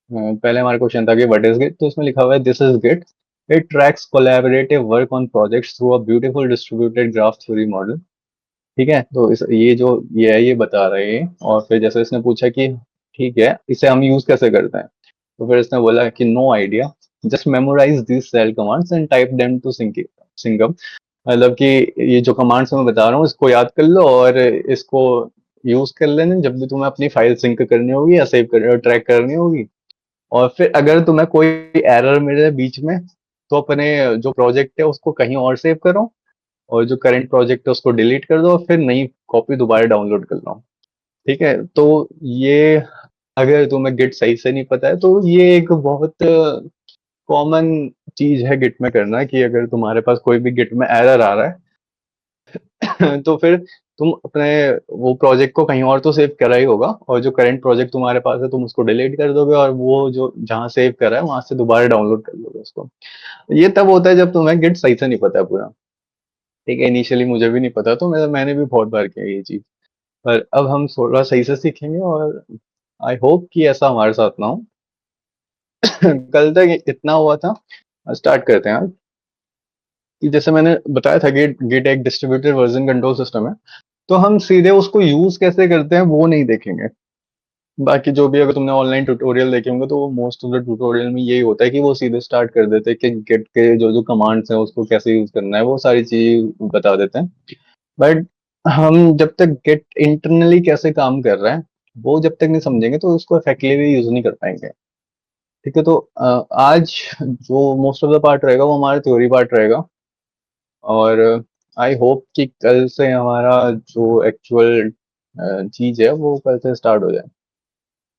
पहले हमारा क्वेश्चन था कि व्हाट इज गिट, तो उसमें लिखा हुआ है this is Git, it tracks collaborative work on projects through a beautiful distributed graph theory model. ठीक है, तो ये जो ये है ये बता रहे हैं। और फिर जैसे इसने पूछा कि ठीक है इसे हम यूज कैसे करते हैं, तो फिर इसने बोला कि no idea, just memorise this shell commands and type them to सिंगम। मतलब कि ये जो कमांड्स मैं बता रहा हूँ इसको याद कर लो और इसको यूज कर लेना जब भी तुम्हें अपनी फाइल सिंक करनी होगी या सेव कर ट्रैक करनी होगी। और फिर अगर तुम्हें कोई एरर मिले बीच में, तो अपने जो प्रोजेक्ट है उसको कहीं और सेव करो, और जो करंट प्रोजेक्ट है उसको डिलीट कर दो, और फिर नई कॉपी दोबारा डाउनलोड कर लो। ठीक है, तो ये अगर तुम्हें गिट सही से नहीं पता है तो ये एक बहुत कॉमन चीज है गिट में करना, कि अगर तुम्हारे पास कोई भी गिट में एरर आ रहा है तो फिर तुम अपने वो प्रोजेक्ट को कहीं और तो सेव करा ही होगा, और जो करंट प्रोजेक्ट तुम्हारे पास है तुम उसको डिलीट कर दोगे, और वो जो जहाँ सेव करा है वहां से दोबारा डाउनलोड कर लोगे उसको। ये तब होता है जब तुम्हें गिट सही से नहीं पता है पूरा। ठीक है, इनिशियली मुझे भी नहीं पता, तो मैंने भी बहुत बार किया ये चीज, पर अब हम थोड़ा सही से सीखेंगे, और आई होप कि ऐसा हमारे साथ ना हो। कल तक इतना हुआ था, स्टार्ट करते हैं आज। कि जैसे मैंने बताया था, गिट गिट एक डिस्ट्रीब्यूटेड वर्जन कंट्रोल सिस्टम है, तो हम सीधे उसको यूज कैसे करते हैं वो नहीं देखेंगे। बाकी जो भी, अगर तुमने ऑनलाइन ट्यूटोरियल देखे होंगे तो मोस्ट ऑफ द ट्यूटोरियल में यही होता है कि वो सीधे स्टार्ट कर देते हैं कि गिट के जो जो कमांड्स हैं उसको कैसे यूज करना है, वो सारी चीज बता देते हैं। बट हम जब तक गिट इंटरनली कैसे काम कर रहा है वो जब तक नहीं समझेंगे तो उसको इफेक्टिवली यूज नहीं कर पाएंगे। ठीक है, तो आज जो मोस्ट ऑफ द पार्ट रहेगा वो हमारा थ्योरी पार्ट रहेगा, और आई होप कि कल से हमारा जो एक्चुअल चीज है वो कल से स्टार्ट हो जाए।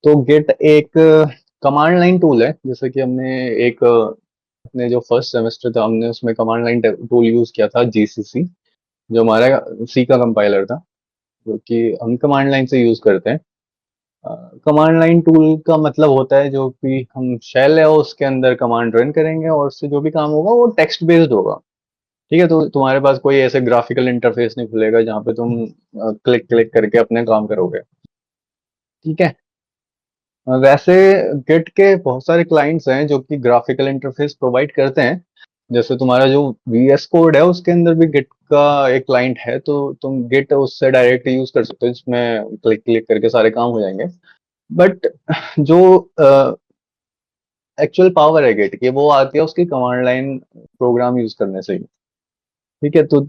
तो गिट एक कमांड लाइन टूल है, जैसे कि हमने एक अपने जो फर्स्ट सेमेस्टर था हमने उसमें कमांड लाइन टूल यूज किया था, जीसीसी, जो हमारा सी का कंपाइलर था, जो कि हम कमांड लाइन से यूज करते हैं। कमांड लाइन टूल का मतलब होता है जो कि हम शेल है उसके अंदर कमांड रन करेंगे, और उससे जो भी काम होगा वो टेक्स्ट बेस्ड होगा। ठीक है, तो तुम्हारे पास कोई ऐसे ग्राफिकल इंटरफेस नहीं खुलेगा जहाँ पे तुम क्लिक क्लिक करके अपने काम करोगे। ठीक है, वैसे गिट के बहुत सारे क्लाइंट्स हैं जो कि ग्राफिकल इंटरफेस प्रोवाइड करते हैं। जैसे तुम्हारा जो वीएस कोड है उसके अंदर भी गिट का एक क्लाइंट है, तो तुम गिट उससे डायरेक्ट यूज कर सकते हो, जिसमें क्लिक क्लिक करके सारे काम हो जाएंगे। बट जो एक्चुअल पावर है गिट की वो आती है उसकी कमांड लाइन प्रोग्राम यूज करने से ही। ठीक है, तो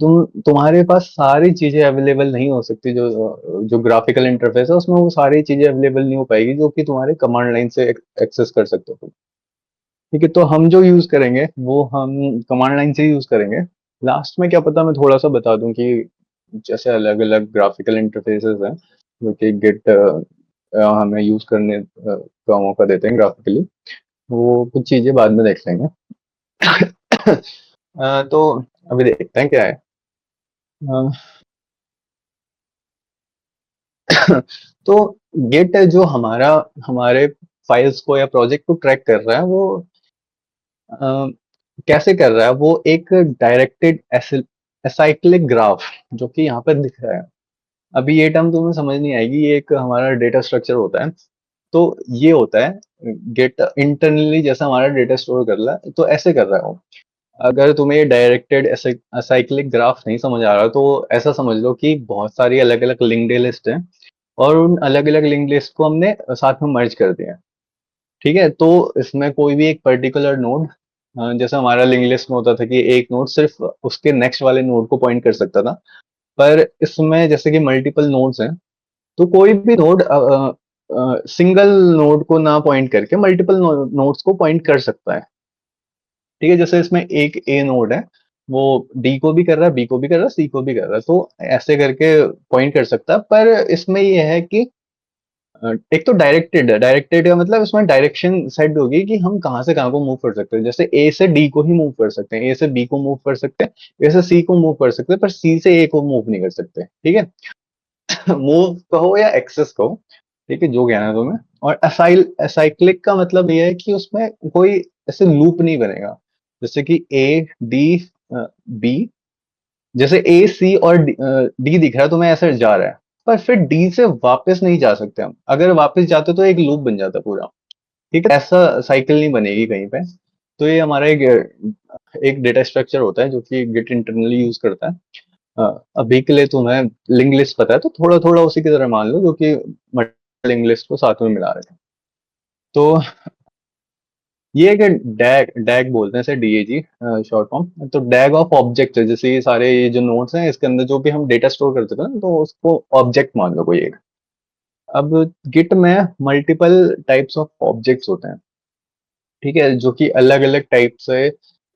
तुम्हारे पास सारी चीजें अवेलेबल नहीं हो सकती, जो जो ग्राफिकल इंटरफेस है उसमें वो सारी चीजें अवेलेबल नहीं हो पाएगी जो कि तुम्हारे कमांड लाइन से एक्सेस कर सकते हो। ठीक है, तो हम जो यूज करेंगे वो हम कमांड लाइन से यूज करेंगे। लास्ट में क्या पता मैं थोड़ा सा बता दूं कि जैसे अलग अलग ग्राफिकल इंटरफेसेस हैं जो कि गिट हमें यूज करने का मौका देते हैं ग्राफिकली, वो कुछ चीजें बाद में देख लेंगे। तो अभी देखते हैं क्या है। अ, तो गिट जो हमारा हमारे फाइल्स को या प्रोजेक्ट को ट्रैक कर रहा है वो अ, कैसे कर रहा है, वो एक डायरेक्टेड एसाइक्लिक ग्राफ जो कि यहाँ पर दिख रहा है। अभी ये टर्म तुम्हें समझ नहीं आएगी, ये एक हमारा डेटा स्ट्रक्चर होता है। तो ये होता है गेट इंटरनली जैसा हमारा डेटा स्टोर कर रहा है, तो ऐसे कर रहा है वो। अगर तुम्हें ये डायरेक्टेड एसाइक्लिक ग्राफ नहीं समझ आ रहा तो ऐसा समझ लो कि बहुत सारी अलग अलग लिंक्ड लिस्ट है, और उन अलग अलग लिंक लिस्ट को हमने साथ में मर्ज कर दिया। ठीक है, तो इसमें कोई भी एक पर्टिकुलर नोड, जैसे हमारा लिंक लिस्ट में होता था कि एक नोड सिर्फ उसके नेक्स्ट वाले नोड को पॉइंट कर सकता था, पर इसमें जैसे कि मल्टीपल नोड्स हैं, तो कोई भी नोड सिंगल नोड को ना पॉइंट करके मल्टीपल नोड्स को पॉइंट कर सकता है। ठीक है, जैसे इसमें एक ए नोड है, वो डी को भी कर रहा है, बी को भी कर रहा है, सी को भी कर रहा है, तो ऐसे करके पॉइंट कर सकता है। पर इसमें ये है कि एक तो डायरेक्टेड है, डायरेक्टेड का मतलब इसमें डायरेक्शन सेट होगी कि हम कहाँ से कहाँ को मूव कर सकते हैं। जैसे ए से डी को ही मूव कर सकते हैं, ए से बी को मूव कर सकते हैं, ए से सी को मूव कर सकते हैं, पर सी से ए को मूव नहीं कर सकते। ठीक है, मूव कहो या एक्सेस कहो, ठीक है, जो कहना है तुम्हें। और असाइक्लिक का मतलब ये है कि उसमें कोई ऐसे लूप नहीं बनेगा, जैसे कि ए डी बी, जैसे ए सी और डी दिख रहा है तुम्हें ऐसे जा रहा है, पर फिर डी से वापस नहीं जा सकते हम, अगर वापस जाते तो एक लूप बन जाता पूरा। ठीक है, ऐसा साइकिल नहीं बनेगी कहीं पे। तो ये हमारा एक डेटा स्ट्रक्चर होता है जो कि गिट इंटरनली यूज करता है। अभी के लिए तुम्हें लिंक लिस्ट पता है, तो थोड़ा थोड़ा उसी की तरह मान लो, जो कि लिंक लिस्ट को साथ में मिला रहे हैं। तो ये है कि डैग डैग बोलते हैं इसे, डीएजी शॉर्ट फॉर्म। तो डैग ऑफ ऑब्जेक्ट है, जैसे ये सारे ये जो नोट्स हैं इसके अंदर जो भी हम डेटा स्टोर करते थे ना, तो उसको ऑब्जेक्ट मान लो कोई एक। अब गिट में मल्टीपल टाइप्स ऑफ ऑब्जेक्ट्स होते हैं, ठीक है, जो कि अलग अलग टाइप से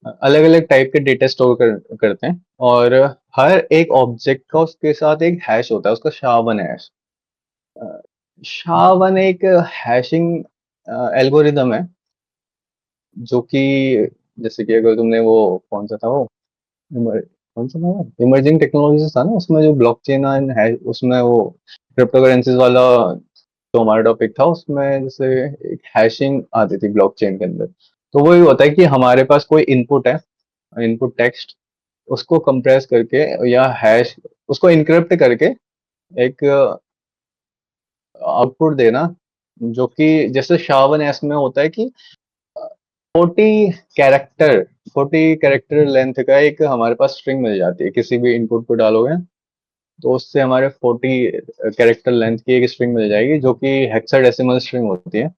अलग अलग टाइप के डेटा स्टोर करते हैं। और हर एक ऑब्जेक्ट का उसके साथ एक हैश होता है, उसका SHA-1 हैश। SHA-1 एक हैशिंग एल्गोरिदम है, जो कि जैसे कि अगर तुमने वो कौन सा था वो कौन सा था वो इमर्जिंग टेक्नोलॉजीज था ना, उसमें जो ब्लॉकचेन है, उसमें वो क्रिप्टो करेंसीज वाला जो हमारा टॉपिक था, उसमें जैसे एक हैशिंग आती थी ब्लॉकचेन के अंदर। तो वही होता है कि हमारे पास कोई इनपुट है, इनपुट टेक्स्ट, उसको कंप्रेस करके या हैश उसको इनक्रिप्ट करके एक आउटपुट देना, जो कि जैसे SHA-1 में होता है कि 40 कैरेक्टर 40 कैरेक्टर लेंथ का एक हमारे पास स्ट्रिंग मिल जाती है, किसी भी इनपुट को डालोगे तो उससे हमारे 40 कैरेक्टर लेंथ की एक स्ट्रिंग मिल जाएगी, जो कि हेक्साडेसिमल स्ट्रिंग होती है।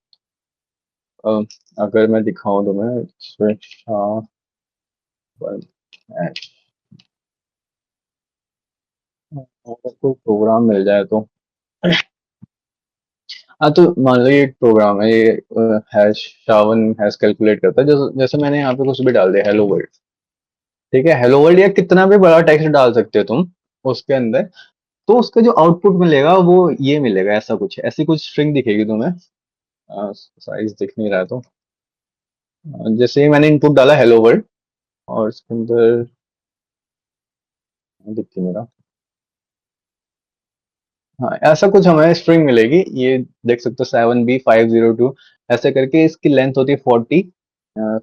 अ, अगर मैं दिखाऊं तो मैं अगर कोई प्रोग्राम मिल जाए तो, हाँ, तो मान लो ये एक प्रोग्राम है, ये हैश SHA-1 हैश कैलकुलेट करता है, जैसे जैसे मैंने यहाँ पे कुछ भी डाल दिया, हेलो वर्ल्ड। ठीक है, हेलो वर्ल्ड या कितना भी बड़ा टेक्स्ट डाल सकते हो तुम उसके अंदर, तो उसका जो आउटपुट मिलेगा वो ये मिलेगा, ऐसा कुछ, ऐसी कुछ स्ट्रिंग दिखेगी तुम्हें। साइज दिख नहीं रहा है तो जैसे ही मैंने इनपुट डाला हेलो वर्ल्ड, और इसके अंदर दिख नहीं रहा। हाँ, ऐसा कुछ हमें स्ट्रिंग मिलेगी, ये देख सकते हो 7B502, ऐसे करके इसकी लेंथ होती है 40।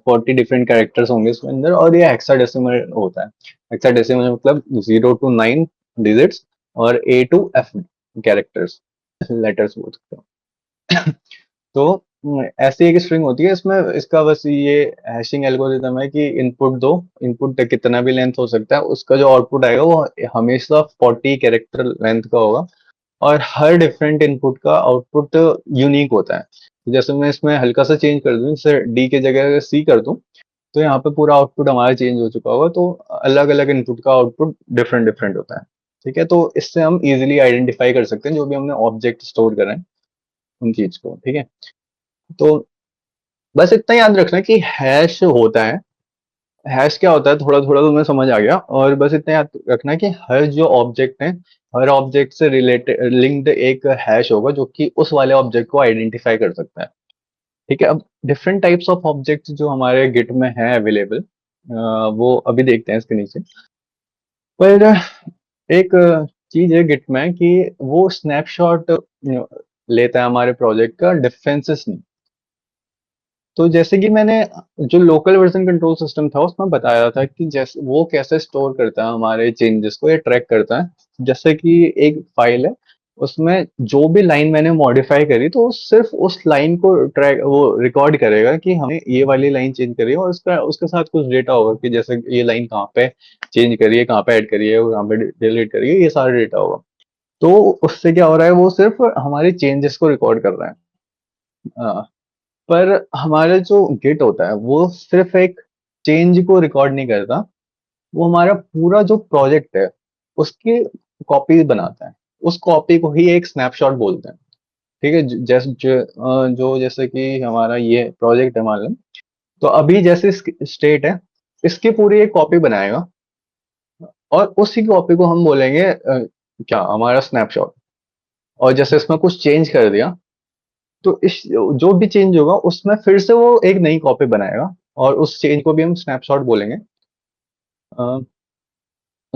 40 डिफरेंट कैरेक्टर्स होंगे इसके अंदर, और ये हेक्साडेसिमल होता है। हेक्साडेसिमल मतलब 0 to 9 डिजिट्स, और A to F characters, letters बोल सकते हो। तो ऐसी एक स्ट्रिंग होती है इसमें, इसका बस ये हैशिंग एल्गोरिदम है कि इनपुट दो, इनपुट कितना भी लेंथ हो सकता है, उसका जो आउटपुट आएगा वो हमेशा 40 कैरेक्टर लेंथ का होगा। और हर डिफरेंट इनपुट का आउटपुट यूनिक होता है। तो जैसे मैं इसमें हल्का सा चेंज कर दूं, जैसे डी की जगह अगर सी कर दूं, तो यहाँ पे पूरा आउटपुट हमारा चेंज हो चुका होगा। तो अलग अलग इनपुट का आउटपुट डिफरेंट डिफरेंट होता है। ठीक है, तो इससे हम इजिली आइडेंटिफाई कर सकते हैं जो भी हमने ऑब्जेक्ट स्टोर करें उन चीज को। ठीक है, तो बस इतना याद रखना कि हैश होता है, हैश क्या होता है थोड़ा थोड़ा तो मैं समझ आ गया। और बस इतना याद रखना कि हर जो ऑब्जेक्ट है, हर ऑब्जेक्ट से रिलेटेड लिंक्ड एक हैश होगा, जो कि उस वाले ऑब्जेक्ट को आइडेंटिफाई कर सकता है। ठीक है, अब डिफरेंट टाइप्स ऑफ ऑब्जेक्ट जो हमारे गिट में है अवेलेबल, वो अभी देखते हैं इसके नीचे। पर एक चीज है गिट में कि वो स्नैपशॉट लेता है हमारे प्रोजेक्ट का, डिफरेंसेस नहीं। तो जैसे कि मैंने जो लोकल वर्जन कंट्रोल सिस्टम था उसमें बताया था कि जैसे वो कैसे स्टोर करता है हमारे चेंजेस को, या ट्रैक करता है। जैसे कि एक फाइल है, उसमें जो भी लाइन मैंने मॉडिफाई करी, तो वो सिर्फ उस लाइन को ट्रैक वो रिकॉर्ड करेगा कि हमने ये वाली लाइन चेंज करी है, और उसका उसके साथ कुछ डेटा होगा कि जैसे ये लाइन कहाँ पे चेंज करी है, कहाँ पे ऐड करी है, और कहाँ पे डिलीट करी है, ये सारा डेटा होगा। तो उससे क्या हो रहा है, वो सिर्फ हमारे चेंजेस को रिकॉर्ड कर रहा है। पर हमारा जो गिट होता है वो सिर्फ एक चेंज को रिकॉर्ड नहीं करता, वो हमारा पूरा जो प्रोजेक्ट है उसकी कॉपी बनाता है। उस कॉपी को ही एक स्नैपशॉट बोलते हैं। ठीक है, जैसे जो जैसे कि हमारा ये प्रोजेक्ट है मान लो, तो अभी जैसे स्टेट है, इसकी पूरी एक कॉपी बनाएगा, और उसी कॉपी को हम बोलेंगे क्या, हमारा स्नैपशॉट। और जैसे इसमें कुछ चेंज कर दिया, तो इस जो भी चेंज होगा उसमें फिर से वो एक नई कॉपी बनाएगा, और उस चेंज को भी हम स्नैपशॉट बोलेंगे। अ,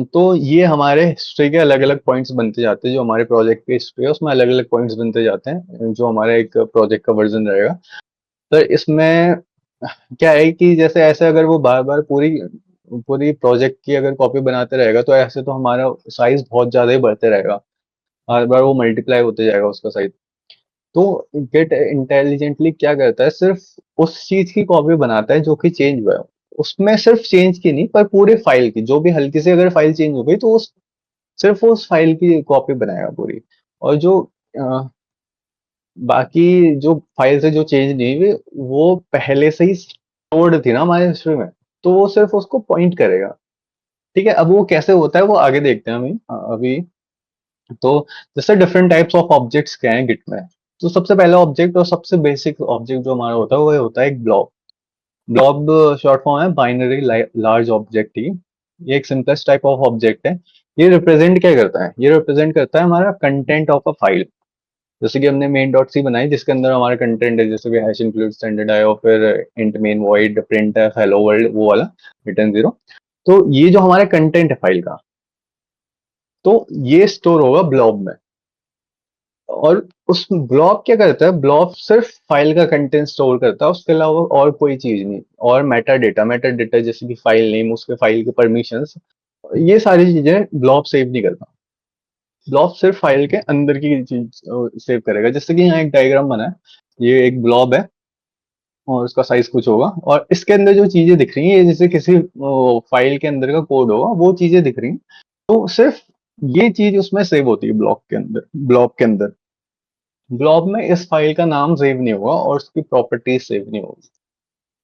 तो ये हमारे हिस्ट्री के अलग अलग पॉइंट्स बनते जाते हैं, जो हमारे प्रोजेक्ट की हिस्ट्री है उसमें अलग अलग पॉइंट्स बनते जाते हैं, जो हमारा एक प्रोजेक्ट का वर्जन रहेगा। तो इसमें क्या है कि जैसे ऐसे अगर वो बार बार पूरी पूरी प्रोजेक्ट की अगर कॉपी बनाते रहेगा, तो ऐसे तो हमारा साइज बहुत ज्यादा ही बढ़ते रहेगा, हर बार वो मल्टीप्लाई होते जाएगा उसका साइज। तो गेट इंटेलिजेंटली क्या करता है, सिर्फ उस चीज की कॉपी बनाता है जो कि चेंज हुआ है। उसमें सिर्फ चेंज की नहीं, पर पूरे फाइल की, जो भी हल्की से अगर फाइल चेंज हो गई तो उस सिर्फ उस फाइल की कॉपी बनाएगा पूरी। और जो अ, बाकी जो फाइल से जो चेंज नहीं हुई, वो पहले से ही स्टोर्ड थी ना हमारे हिस्ट्री में, तो वो सिर्फ उसको पॉइंट करेगा। ठीक है, अब वो कैसे होता है वो आगे देखते हैं हम अभी। तो जैसे डिफरेंट टाइप्स ऑफ ऑब्जेक्ट्स क्या हैं गिट में। तो सबसे पहला ऑब्जेक्ट और सबसे बेसिक ऑब्जेक्ट जो हमारा होता है वो होता है एक ब्लॉब। ब्लॉब शॉर्ट फॉर्म है बाइनरी लार्ज ऑब्जेक्ट ही। ये एक सिंपलेस्ट टाइप ऑफ ऑब्जेक्ट है। ये रिप्रेजेंट क्या करता है, ये रिप्रेजेंट करता है हमारा कंटेंट ऑफ अ फाइल। जैसे कि हमने मेन डॉट सी बनाई जिसके अंदर हमारा कंटेंट है, जैसे कि हैश इंक्लूड स्टैंडर्ड है और फिर इंट मेन वॉइड प्रिंट है हेलो वर्ल्ड वो वाला रिटर्न जीरो। तो ये जो हमारा कंटेंट है फाइल का, तो ये स्टोर होगा ब्लॉब में। और उस ब्लॉब क्या करता है, ब्लॉब सिर्फ फाइल का कंटेंट स्टोर करता है, उसके अलावा और कोई चीज नहीं। और मेटा डेटा जैसे कि फाइल नेम, उसके फाइल के परमिशंस, ये सारी चीजें ब्लॉब सेव नहीं करता। ब्लॉब सिर्फ फाइल के अंदर की चीज सेव करेगा। जैसे कि यहाँ एक डायग्राम बना है, ये एक ब्लॉब है और उसका साइज कुछ होगा, और इसके अंदर जो चीजें दिख रही हैं ये जैसे किसी फाइल के अंदर का कोड होगा, वो चीजें दिख रही हैं। तो सिर्फ ये चीज उसमें सेव होती है ब्लॉक के अंदर, ब्लॉब के अंदर। ब्लॉब में इस फाइल का नाम सेव नहीं होगा और उसकी प्रॉपर्टीज सेव नहीं होगी।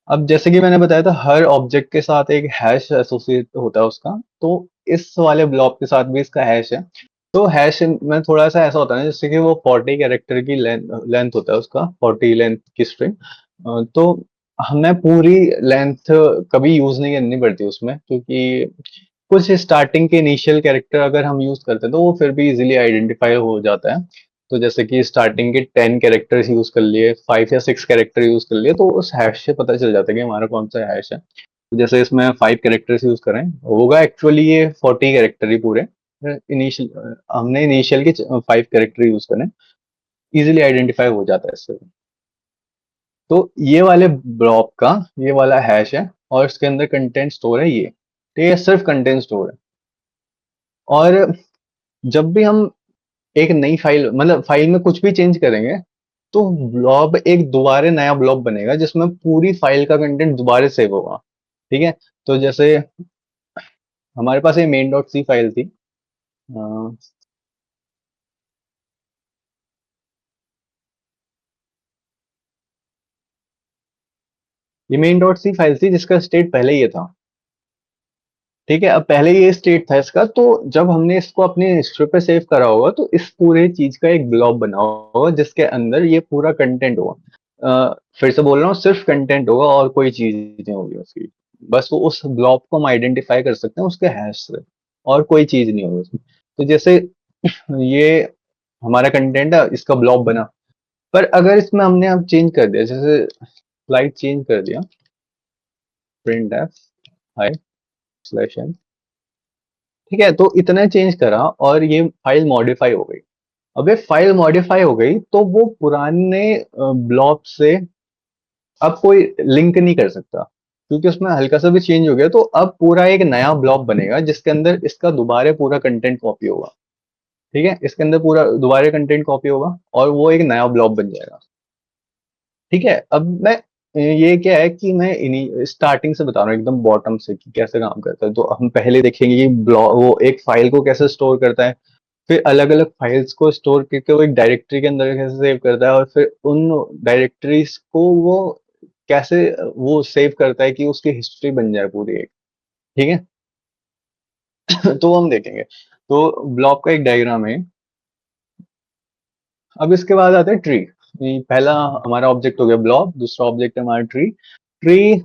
अब जैसे कि मैंने बताया था हर ऑब्जेक्ट के साथ एक हैश एसोसिएट होता है उसका, तो इस वाले ब्लॉब के साथ भी इसका हैश है। तो हैश में थोड़ा सा ऐसा होता है ना, जैसे कि वो 40 कैरेक्टर की लेंथ होता है उसका, 40 लेंथ की स्ट्रिंग। तो हमें पूरी लेंथ कभी यूज नहीं करनी पड़ती उसमें, क्योंकि कुछ स्टार्टिंग के इनिशियल कैरेक्टर अगर हम यूज करते हैं तो वो फिर भी इजीली आइडेंटिफाई हो जाता है। तो जैसे कि स्टार्टिंग के 10 कैरेक्टर्स यूज कर लिए, 5 या 6 कैरेक्टर यूज कर लिए, तो उस हैश से पता चल जाता है कि हमारा कौन सा हैश है। तो जैसे इसमें 5 कैरेक्टर्स यूज करें होगा, एक्चुअली ये 40 कैरेक्टर ही पूरे। इनिशियल हमने इनिशियल के 5 कैरेक्टर यूज करें, इजीली आइडेंटिफाई हो जाता है इससे। तो ये वाले ब्लॉक का ये वाला हैश है, और इसके अंदर कंटेंट स्टोर है ये। तो ये सिर्फ कंटेंट स्टोर है। और जब भी हम एक नई फाइल, मतलब फाइल में कुछ भी चेंज करेंगे, तो ब्लॉब एक दोबारा नया ब्लॉब बनेगा जिसमें पूरी फाइल का कंटेंट दोबारा सेव होगा। ठीक है, तो जैसे हमारे पास ये मेन डॉट सी फाइल थी। अ, ये मेन डॉट सी फाइल थी जिसका स्टेट पहले ये था। ठीक है, अब पहले ये स्टेट था इसका, तो जब हमने इसको अपने हिस्ट्री पे सेव करा होगा तो इस पूरे चीज का एक ब्लॉब बना होगा जिसके अंदर ये पूरा कंटेंट होगा। फिर से बोल रहा हूँ, सिर्फ कंटेंट होगा और कोई चीज नहीं होगी उसकी। बस वो उस ब्लॉब को हम आइडेंटिफाई कर सकते हैं उसके हैश से, और कोई चीज नहीं होगी उसमें। तो जैसे ये हमारा कंटेंट है, इसका ब्लॉब बना। पर अगर इसमें हमने अब चेंज कर दिया, जैसे स्लाइड चेंज कर दिया, printf hi slash n, ठीक है, तो इतना चेंज करा और ये फाइल मॉडिफाई हो गई। अब ये फाइल मॉडिफाई हो गई तो वो पुराने ब्लॉब से अब कोई लिंक नहीं कर सकता, क्योंकि उसमें हल्का सा भी चेंज हो गया। तो अब पूरा एक नया ब्लॉब बनेगा जिसके अंदर इसका दोबारा पूरा कंटेंट कॉपी होगा। ठीक है, इसके अंदर पूरा दोबारा कंटेंट कॉपी होगा और वो एक नया ब्लॉब बन जाएगा। ठीक है, अब मैं ये क्या है कि मैं इन्हीं स्टार्टिंग से बता रहा हूँ एकदम बॉटम से कि कैसे काम करता है। तो हम पहले देखेंगे कि ब्लॉग वो एक फाइल को कैसे स्टोर करता है, फिर अलग अलग फाइल्स को स्टोर करके वो एक डायरेक्टरी के अंदर कैसे सेव करता है, और फिर उन डायरेक्टरीज को वो कैसे वो सेव करता है कि उसकी हिस्ट्री बन जाए पूरी एक। ठीक है, तो वो हम देखेंगे। तो ब्लॉक का एक डायग्राम है। अब इसके बाद आता है ट्री। पहला हमारा ऑब्जेक्ट हो गया ब्लॉक, दूसरा ऑब्जेक्ट है हमारा ट्री। ट्री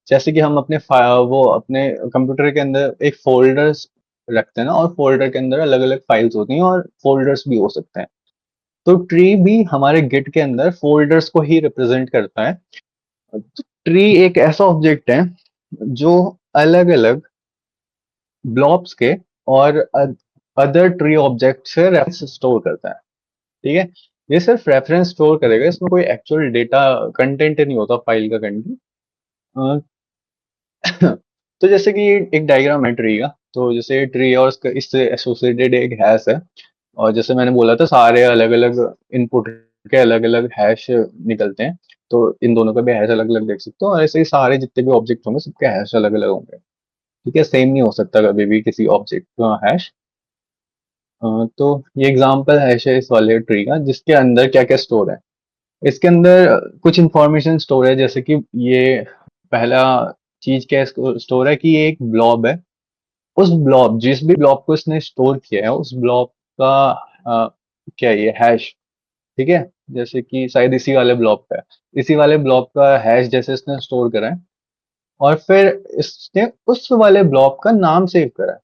जैसे कि हम अपने वो अपने कंप्यूटर के अंदर एक फोल्डर्स रखते हैं ना, और फोल्डर के अंदर अलग अलग फाइल्स होती हैं और फोल्डर्स भी हो सकते हैं। तो ट्री भी हमारे गिट के अंदर फोल्डर्स को ही रिप्रेजेंट करता है। ट्री एक ऐसा ऑब्जेक्ट है जो अलग अलग ब्लॉब्स के और अदर ट्री ऑब्जेक्ट से रेफरेंस स्टोर करता है। ठीक है, ये सिर्फ रेफरेंस स्टोर करेगा, इसमें कोई एक्चुअल डेटा कंटेंट नहीं होता फाइल का कंटेंट। तो जैसे कि एक डायग्राम है ट्री का, तो जैसे ट्री है और इससे एसोसिएटेड एक हैश है। और जैसे मैंने बोला था सारे अलग अलग इनपुट के अलग अलग हैश निकलते हैं, तो इन दोनों का भी हैश अलग अलग देख सकते हो, और ऐसे ही सारे जितने भी ऑब्जेक्ट होंगे सबके हैश अलग अलग होंगे। ठीक है, सेम नहीं हो सकता कभी भी किसी ऑब्जेक्ट का हैश। तो ये एग्जांपल हैश है इस वाले ट्री का, जिसके अंदर क्या क्या स्टोर है। इसके अंदर कुछ इंफॉर्मेशन स्टोर है, जैसे कि ये पहला चीज क्या स्टोर है कि ये एक ब्लॉब है। उस ब्लॉब, जिस भी ब्लॉब को इसने स्टोर किया है, उस ब्लॉब का क्या है, ये हैश। ठीक है, जैसे कि शायद इसी वाले ब्लॉब का है, इसी वाले ब्लॉब का हैश जैसे इसने स्टोर करा है, और फिर इसने उस वाले ब्लॉब का नाम सेव करा है।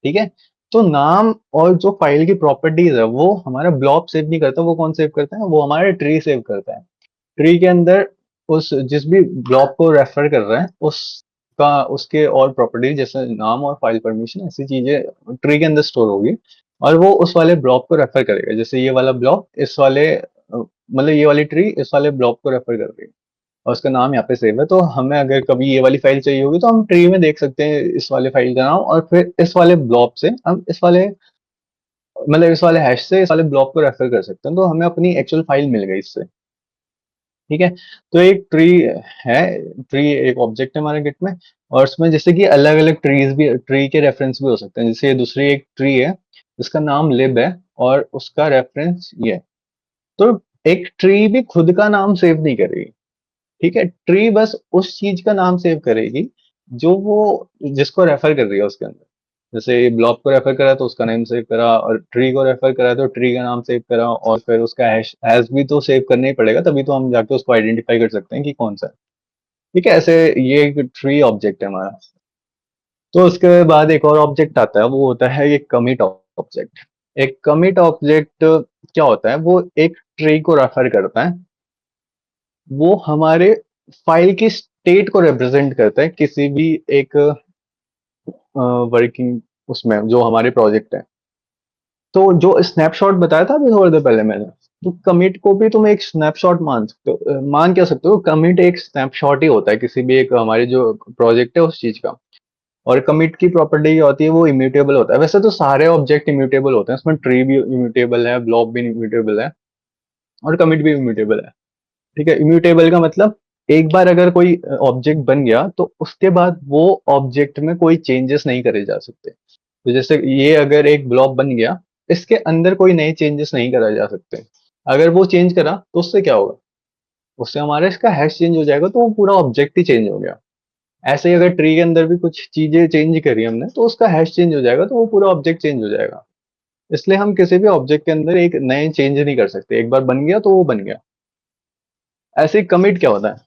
ठीक है, तो नाम और जो फाइल की प्रॉपर्टीज है वो हमारा ब्लॉब सेव नहीं करता, वो कौन सेव करता है, वो हमारा ट्री सेव करता है। ट्री के अंदर उस जिस भी ब्लॉक को रेफर कर रहा है उसका, उसके और प्रॉपर्टी जैसे नाम और फाइल परमिशन, ऐसी चीजें ट्री के अंदर स्टोर होगी, और वो उस वाले ब्लॉक को रेफर करेगा। जैसे ये वाला ब्लॉक इस वाले मतलब ये वाली ट्री इस वाले ब्लॉक को रेफर कर रही है, और उसका नाम यहाँ पे सेव है। तो हमें अगर कभी ये वाली फाइल चाहिए होगी तो हम ट्री में देख सकते हैं इस वाले फाइल का नाम, और फिर इस वाले ब्लॉक से हम इस वाले मतलब इस वाले हैश से इस वाले ब्लॉक को रेफर कर सकते हैं, तो हमें अपनी एक्चुअल फाइल मिल गई इससे। ठीक है, तो एक ट्री है, ट्री एक ऑब्जेक्ट है हमारे गिट में, और उसमें जैसे कि अलग अलग ट्रीज भी, ट्री के रेफरेंस भी हो सकते हैं। जैसे ये दूसरी एक ट्री है जिसका नाम लिब है, और उसका रेफरेंस ये है। तो एक ट्री भी खुद का नाम सेव नहीं करेगी। ठीक है, ट्री बस उस चीज का नाम सेव करेगी जो वो जिसको रेफर कर रही है उसके अंदर। जैसे ब्लॉक को रेफर करा तो उसका नाम सेव करा, और ट्री को रेफर करा तो ट्री का नाम सेव करा, और फिर उसका हैश हैश भी तो सेव करना ही पड़ेगा, तभी तो हम जाके उसको आइडेंटिफाई कर सकते हैं कि कौन सा है। ठीक है, ऐसे ये एक ट्री ऑब्जेक्ट है हमारा। तो उसके बाद एक और ऑब्जेक्ट आता है, वो होता है ये कमिट ऑब्जेक्ट। एक कमिट ऑब्जेक्ट क्या होता है, वो एक ट्री को रेफर करता है, वो हमारे फाइल की स्टेट को रिप्रेजेंट करता है किसी भी एक वर्किंग उसमें जो हमारे प्रोजेक्ट है। तो जो स्नैपशॉट बताया था अभी थोड़ी देर पहले मैंने, तो कमिट को भी तुम एक स्नैपशॉट मान सकते हो, मान क्या सकते हो, कमिट एक स्नैपशॉट ही होता है किसी भी एक हमारे जो प्रोजेक्ट है उस चीज का। और कमिट की प्रॉपर्टी क्या होती है, वो इम्यूटेबल होता है। वैसे तो सारे ऑब्जेक्ट इम्यूटेबल होते हैं, उसमें ट्री भी इम्यूटेबल है, ब्लॉक भी इम्यूटेबल है, और कमिट भी इम्यूटेबल है। ठीक है, इम्यूटेबल का मतलब एक बार अगर कोई ऑब्जेक्ट बन गया तो उसके बाद वो ऑब्जेक्ट में कोई चेंजेस नहीं करे जा सकते। तो जैसे ये अगर एक ब्लॉक बन गया, इसके अंदर कोई नए चेंजेस नहीं करा जा सकते। अगर वो चेंज करा तो उससे क्या होगा, उससे हमारा इसका हैश चेंज हो जाएगा, तो वो पूरा ऑब्जेक्ट ही चेंज हो गया। ऐसे ही अगर ट्री के अंदर भी कुछ चीजें चेंज करी हमने तो उसका हैश चेंज हो जाएगा, तो वो पूरा ऑब्जेक्ट चेंज हो जाएगा। इसलिए हम किसी भी ऑब्जेक्ट के अंदर एक नए चेंज नहीं कर सकते, एक बार बन गया तो वो बन गया। ऐसे कमिट क्या होता है,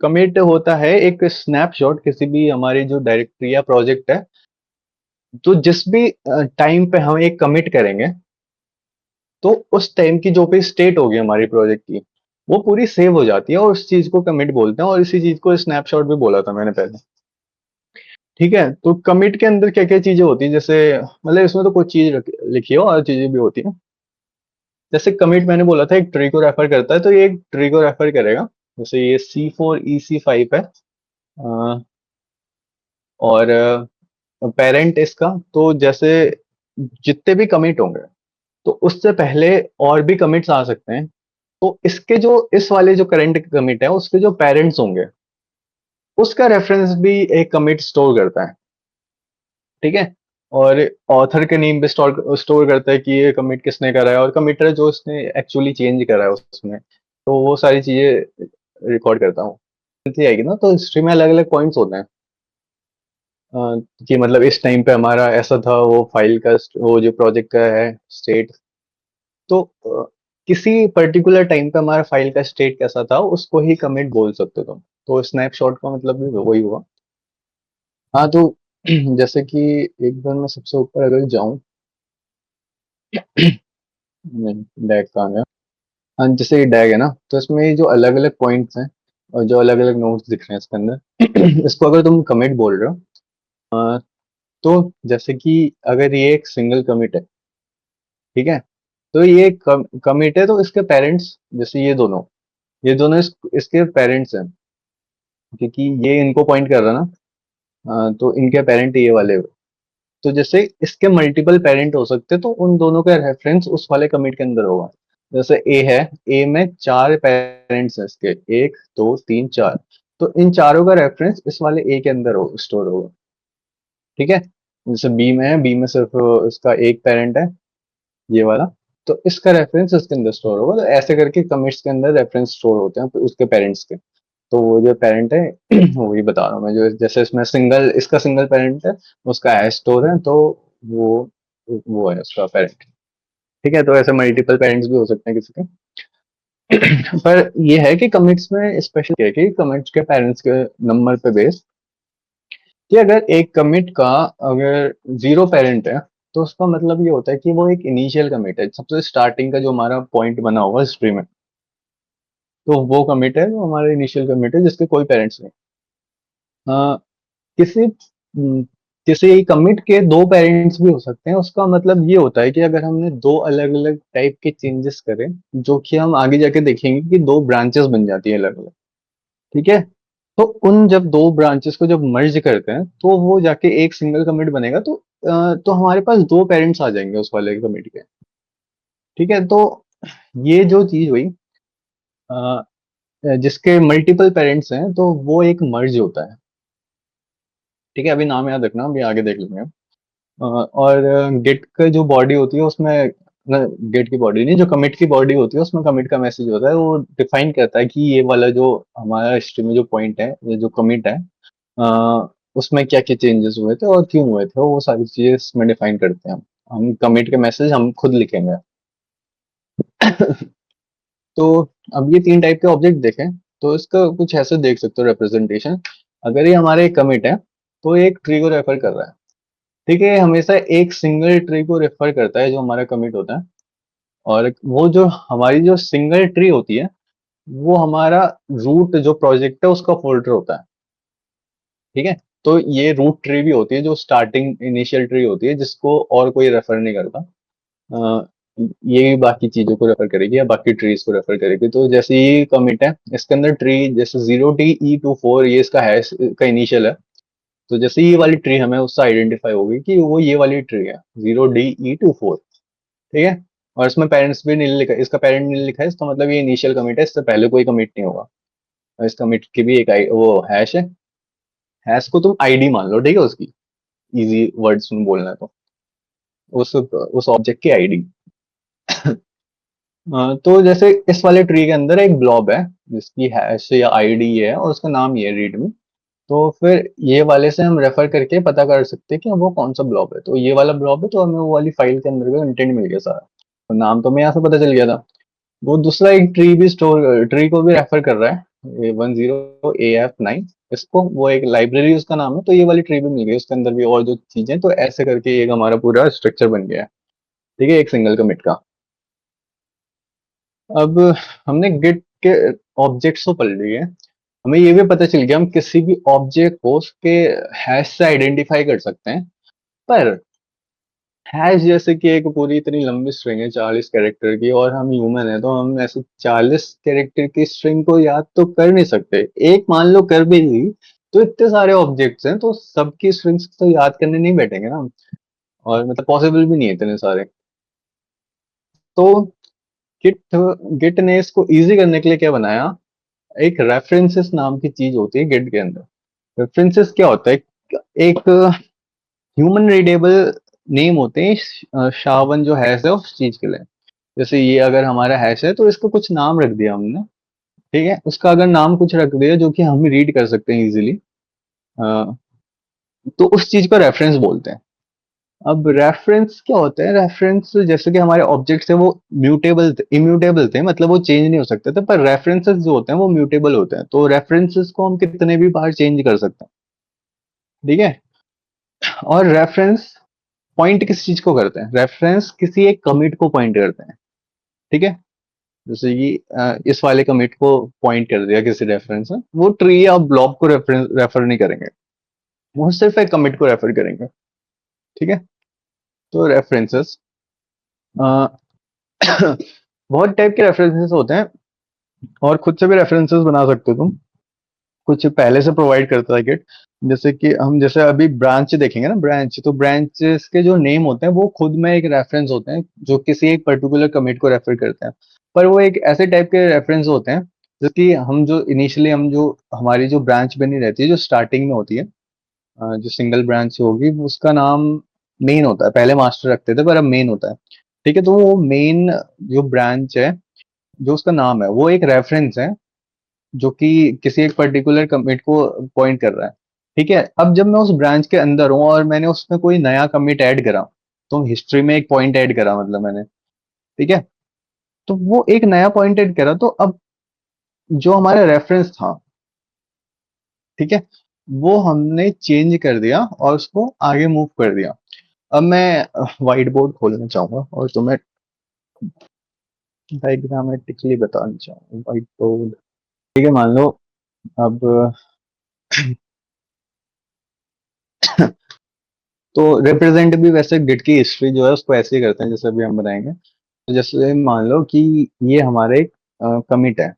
कमिट होता है एक स्नैपशॉट किसी भी हमारी जो डायरेक्टरी या प्रोजेक्ट है, तो जिस भी टाइम पे हम एक कमिट करेंगे, तो उस टाइम की जो भी स्टेट होगी हमारी प्रोजेक्ट की, वो पूरी सेव हो जाती है, और उस चीज को कमिट बोलते हैं, और इसी चीज को स्नैपशॉट भी बोला था मैंने पहले। ठीक है, तो कमिट के अंदर क्या क्या चीजें होती है, जैसे मतलब इसमें तो कुछ चीज लिखी हो और चीजें भी होती है। जैसे कमिट मैंने बोला था एक ट्री को रेफर करता है, तो ये एक ट्री को रेफर करेगा। जैसे ये C4 EC5 है, और पेरेंट इसका, तो जैसे जितने भी कमिट होंगे तो उससे पहले और भी कमिट्स आ सकते हैं। तो इसके जो इस वाले जो करंट कमिट है उसके जो पेरेंट्स होंगे, उसका रेफरेंस भी एक कमिट स्टोर करता है। ठीक है, और ऑथर के नेम पे स्टोर स्टोर करता है कि ये कमिट किसने करा है, और कमिटर जो उसने एक्चुअली चेंज करा है उसमें, तो वो सारी चीजें रिकॉर्ड करता हूँ। मिलती आएगी ना, तो हिस्ट्री में अलग अलग पॉइंट्स होते हैं, अ, कि मतलब इस टाइम पे हमारा ऐसा था, वो फाइल का वो जो प्रोजेक्ट का है स्टेट। तो किसी पर्टिकुलर टाइम पे हमारा फाइल का स्टेट कैसा था उसको ही कमिट बोल सकते हो तुम। तो स्नैपशॉट का मतलब भी वही हुआ। हाँ, तो जैसे कि एक बार मैं सबसे ऊपर अगर जाऊं, नहीं डैग कहाँ गया, हाँ जैसे ये डैग है ना, तो इसमें ये जो अलग अलग पॉइंट्स हैं और जो अलग अलग नोट्स दिख रहे हैं इसके अंदर, इसको अगर तुम कमिट बोल रहे हो, अ, तो जैसे कि अगर ये एक सिंगल कमिट है, ठीक है, तो ये कमिट है, तो इसके पेरेंट्स जैसे ये दोनों इसके पेरेंट्स हैं, क्योंकि ये इनको पॉइंट कर रहा है ना, तो इनके पेरेंट ये वाले हुए। तो जैसे इसके मल्टीपल पेरेंट हो सकते हैं, तो उन दोनों का रेफरेंस उस वाले कमिट के अंदर होगा। जैसे ए है, ए में 4 पेरेंट्स हैं इसके, 1 2 3 4, तो इन चारों का रेफरेंस इस वाले ए के अंदर हो स्टोर होगा। ठीक है, जैसे बी में है, बी में सिर्फ इसका एक पेरेंट है, ये वाला, तो इसका रेफरेंस इसके अंदर स्टोर होगा। तो ऐसे करके कमिट्स के अंदर रेफरेंस स्टोर होते हैं तो उसके पेरेंट्स के। तो वो जो पेरेंट है वही बता रहा हूँ मैं, जो जैसे इसमें सिंगल, इसका सिंगल पेरेंट है, उसका हैश स्टोर है, तो वो वो है उसका पेरेंट। ठीक है, तो ऐसे मल्टीपल पेरेंट्स भी हो सकते हैं किसी के। पर ये है कि कमिट्स में स्पेशल क्या है कि कमिट्स के पेरेंट्स के नंबर पे बेस, कि अगर एक कमिट का अगर 0 पेरेंट है, तो उसका मतलब ये होता है कि वो एक इनिशियल कमिट है, सबसे स्टार्टिंग का जो हमारा पॉइंट बना होगा हिस्ट्री में, तो वो कमिट है, वो हमारा इनिशियल कमिट है जिसके कोई पेरेंट्स नहीं। किसी किसी कमिट के 2 पेरेंट्स भी हो सकते हैं। उसका मतलब ये होता है कि अगर हमने 2 अलग-अलग टाइप के चेंजेस करें, जो कि हम आगे जाके देखेंगे कि 2 ब्रांचेस बन जाती है अलग-अलग, ठीक है? तो उन जब 2 ब्रांचेस को जब मर्ज करते हैं, तो वो जाके एक सिंगल कमिट बनेगा, तो हमारे पास 2 पेरेंट्स आ जाएँगे उस वाले कमिट के, ठीक है? तो ये जो चीज़ हुई, अ, जिसके मल्टीपल पेरेंट्स हैं, तो वो एक मर्ज होता है, ठीक है? अभी नाम याद रखना, अभी आगे देख लेंगे हम। और गिट का जो बॉडी होती है उसमें, न गिट की बॉडी नहीं, जो कमिट की बॉडी होती है उसमें कमिट का मैसेज होता है, वो डिफाइन करता है कि ये वाला जो हमारा हिस्ट्री में जो पॉइंट है, ये जो कमिट है, उसमें क्या-क्या चेंजेस हुए थे और क्यों हुए थे, वो सारी चीज़ें इसमें डिफाइन करते हैं हम। कमिट के मैसेज हम खुद लिखेंगे। तो अब ये 3 टाइप के ऑब्जेक्ट देखें, तो इसका कुछ ऐसे देख सकते हो रिप्रेजेंटेशन। अगर ये हमारा एक कमिट है, तो ये एक ट्री को रेफर कर रहा है। ठीक है, ये हमेशा एक सिंगल ट्री को रेफर करता है जो हमारा कमिट होता है, और वो जो हमारी जो सिंगल ट्री होती है, वो हमारा रूट जो प्रोजेक्ट है उसका फोल्डर होता है। ठीक है, तो ये रूट ट्री भी होती है जो स्टार्टिंग इनिशियल ट्री होती है, जिसको और कोई रेफर नहीं करता। अ, ये बाकी चीजों को रेफर करेगी या बाकी ट्रीज को रेफर करेगी। तो जैसे ये कमिट है, इसके अंदर ट्री जैसे 0D E24, ये इसका हैश का इनिशियल है। तो जैसे ये वाली ट्री हमें उससे आइडेंटिफाई होगी कि वो ये वाली ट्री है, 0D E24। ठीक है, और इसमें पेरेंट्स भी नील लिखा है, इसका पेरेंट नील लिखा है, इसका मतलब ये इनिशियल कमिट है, इससे पहले कोई कमिट नहीं होगा। और इस कमिट की भी एक वो हैश है, हैश को तुम आईडी मान लो, ठीक है, उसकी इजी वर्ड्स में बोलना है तो उस ऑब्जेक्ट की आईडी। तो जैसे इस वाले ट्री के अंदर एक ब्लॉब है जिसकी हैश या आईडी है और उसका नाम ये है रीडमी। तो फिर ये वाले से हम रेफर करके पता कर सकते हैं कि वो कौन सा ब्लॉब है। तो ये वाला ब्लॉब है, तो हमें वो वाली फाइल के अंदर का कंटेंट मिल गया सारा। तो नाम तो हमें यहाँ से पता चल गया था। वो दूसरा एक ट्री को भी रेफर कर रहा है, 10AF9। इसको वो एक लाइब्रेरी उसका नाम है, तो ये वाली ट्री भी मिल गई, उसके अंदर भी और जो चीजें, तो ऐसे करके एक हमारा पूरा स्ट्रक्चर बन गया है। ठीक है, एक सिंगल कमिट का। अब हमने गिट के ऑब्जेक्ट्स तो पढ़ लिए, हमें ये भी पता चल गया हम किसी भी ऑब्जेक्ट को उसके हैश से आइडेंटिफाई कर सकते हैं। पर हैश जैसे कि एक पूरी इतनी लंबी स्ट्रिंग है 40 कैरेक्टर की, और हम ह्यूमन है, तो हम ऐसे 40 कैरेक्टर की स्ट्रिंग को याद तो कर नहीं सकते। एक मान लो कर भी ली, तो इतने सारे ऑब्जेक्ट्स हैं, तो सबकी स्ट्रिंग्स तो याद करने नहीं बैठेंगे ना हम। और मतलब पॉसिबल भी नहीं है इतने सारे। तो गिट गिट ने इसको इजी करने के लिए क्या बनाया, एक रेफरेंसेस नाम की चीज होती है गिट के अंदर। रेफरेंसेस क्या होता है, एक ह्यूमन रीडेबल नेम होते हैं SHA-1 जो हैश है उस चीज के लिए। जैसे ये अगर हमारा हैश है, तो इसको कुछ नाम रख दिया हमने, ठीक है, उसका अगर नाम कुछ रख दिया जो कि हम रीड कर सकते हैं इजीली, तो उस चीज को रेफरेंस बोलते हैं। अब रेफरेंस क्या होते हैं, रेफरेंस जैसे कि हमारे ऑब्जेक्ट्स है वो म्यूटेबल थे, इम्यूटेबल थे, मतलब वो चेंज नहीं हो सकते थे, पर रेफरेंसेस जो होते हैं वो म्यूटेबल होते हैं। तो रेफरेंसेस को हम कितने भी बार चेंज कर सकते हैं, ठीक है। और रेफरेंस पॉइंट किस चीज को करते हैं, रेफरेंस किसी एक कमिट को पॉइंट करते हैं, ठीक है। जैसे कि इस वाले कमिट को पॉइंट कर दिया किसी रेफरेंस में, वो ट्री या ब्लॉब को रेफर नहीं करेंगे, वो सिर्फ एक कमिट को रेफर करेंगे, ठीक है। तो रेफरेंसेस बहुत टाइप के रेफरेंसेस होते हैं, और खुद से भी रेफरेंसेस बना सकते हो तुम। कुछ पहले से प्रोवाइड करता है गिट, जैसे कि हम जैसे अभी ब्रांच देखेंगे ना, ब्रांच, तो ब्रांचेस के जो नेम होते हैं वो खुद में एक रेफरेंस होते हैं जो किसी एक पर्टिकुलर कमिट को रेफर करते हैं। पर वो एक ऐसे टाइप के रेफरेंस होते हैं जो कि हम जो इनिशियली हम जो हमारी जो ब्रांच बनी रहती है जो स्टार्टिंग में होती है, जो सिंगल ब्रांच होगी उसका नाम मेन होता है, पहले मास्टर रखते थे पर अब मेन होता है। ठीक है, तो वो मेन जो ब्रांच है, जो उसका नाम है वो एक रेफरेंस है जो कि किसी एक पर्टिकुलर कमिट को पॉइंट कर रहा है। ठीक है, अब जब मैं उस ब्रांच के अंदर हूँ और मैंने उसमें कोई नया कमिट ऐड करा, तो हिस्ट्री में एक पॉइंट ऐड करा मतलब मैंने, ठीक है, तो वो एक नया पॉइंट ऐड करा, तो अब जो हमारा रेफरेंस था, ठीक है, वो हमने चेंज कर दिया और उसको आगे मूव कर दिया। अब मैं व्हाइट बोर्ड खोलना चाहूंगा और तुम्हें डायग्रामेटिकली बताना चाहूंगा व्हाइट बोर्ड। ठीक है, मान लो अब तो रिप्रेजेंट भी वैसे गिट की हिस्ट्री जो है उसको ऐसे ही करते हैं जैसे अभी हम बनाएंगे। तो जैसे मान लो कि ये हमारे एक कमिट है,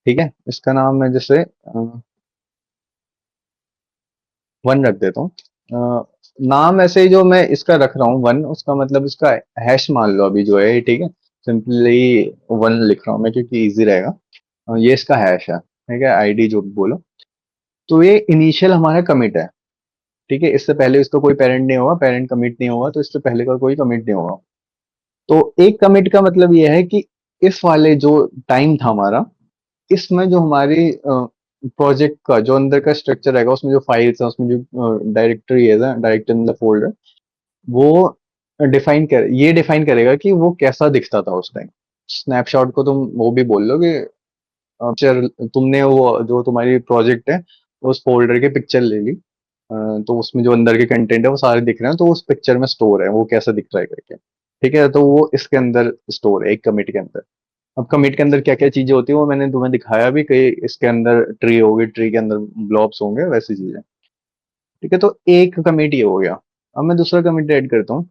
ठीक है, इसका नाम मैं जैसे वन रख देता हूँ। नाम ऐसे ही जो मैं इसका रख रहा हूँ वन, उसका मतलब इसका हैश मान लो अभी जो है, ठीक है, सिंपली वन लिख रहा हूँ मैं क्योंकि इजी रहेगा। ये इसका हैश है, ठीक है, आईडी जो भी बोलो। तो ये इनिशियल हमारा कमिट है, ठीक है, इससे पहले इसका कोई पेरेंट नहीं होगा, पेरेंट कमिट नहीं होगा, तो इससे पहले का कोई कमिट नहीं होगा। तो एक कमिट का मतलब ये है कि इस वाले जो टाइम था हमारा, इसमें जो हमारी प्रोजेक्ट का जो अंदर का स्ट्रक्चर रहेगा, उसमें जो फाइल्स है, उसमें जो डायरेक्टरी है, डायरेक्टरी मतलब फोल्डर, वो ये डिफाइन करेगा कि वो कैसा दिखता था उस टाइम। स्नैपशॉट को तुम वो भी बोल लो कि पिक्चर, तुमने वो जो तुम्हारी प्रोजेक्ट है उस फोल्डर की पिक्चर ले ली, तो उसमें जो अंदर के कंटेंट है वो सारे दिख रहे हैं, तो उस पिक्चर में स्टोर है वो कैसा दिख रहा है करके। ठीक है, तो वो इसके अंदर स्टोर है एक कमिट के अंदर। अब कमिट के अंदर क्या क्या चीजें होती है वो मैंने तुम्हें दिखाया भी, कई इसके अंदर ट्री होगी, ट्री के अंदर ब्लॉब्स होंगे, वैसी चीजें। ठीक है, तो एक कमिट ये हो गया। अब मैं दूसरा कमिट ऐड करता हूँ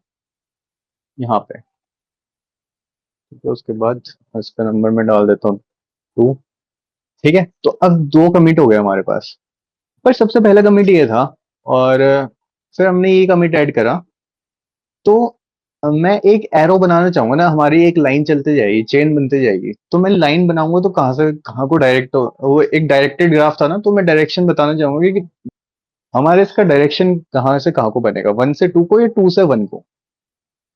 यहाँ पे। ठीक है, उसके बाद इसका नंबर मैं डाल देता हूँ 2। ठीक है, तो अब दो कमिट हो गए हमारे पास। पर सबसे पहला कमिट ये था, और फिर हमने ये कमिट ऐड करा, तो मैं एक एरो बनाना चाहूंगा ना, हमारी एक लाइन चलती जाएगी, चेन बनती जाएगी, तो मैं लाइन बनाऊंगा तो कहाँ से कहाँ को डायरेक्ट हो, वो एक डायरेक्टेड ग्राफ था ना, तो मैं डायरेक्शन बताना चाहूंगा कि हमारे इसका डायरेक्शन कहाँ से कहाँ को बनेगा, वन से टू को या टू से वन को।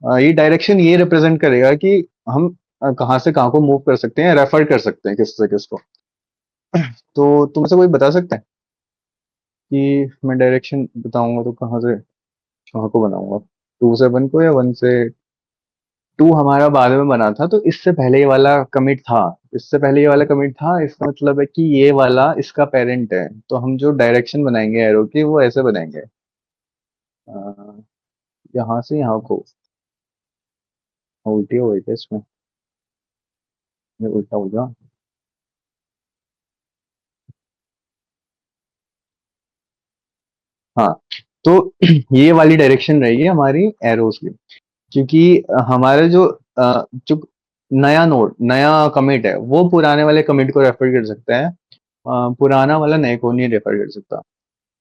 ये डायरेक्शन ये रिप्रेजेंट करेगा कि हम कहाँ से कहाँ को मूव कर सकते हैं, रेफर कर सकते हैं किससे किसको। तो तुमसे कोई बता सकता है कि मैं डायरेक्शन बताऊंगा तो कहाँ से कहाँ को बनाऊंगा, टू से वन को या वन से टू। हमारा बाद में बना था, तो इससे पहले ये वाला कमिट था, इससे पहले ये वाला कमिट था, इसका मतलब है कि ये वाला इसका पेरेंट है, तो हम जो डायरेक्शन बनाएंगे एरो की वो ऐसे बनाएंगे, अ, यहाँ से यहाँ को। उल्टी हो गई क्या इसमें, ये उल्टा हो गया। हाँ, तो ये वाली डायरेक्शन रहेगी हमारी एरोस की, क्योंकि हमारे जो नया नोड नया कमिट है वो पुराने वाले कमिट को रेफर कर सकता है, पुराना वाला नए को नहीं रेफर कर सकता।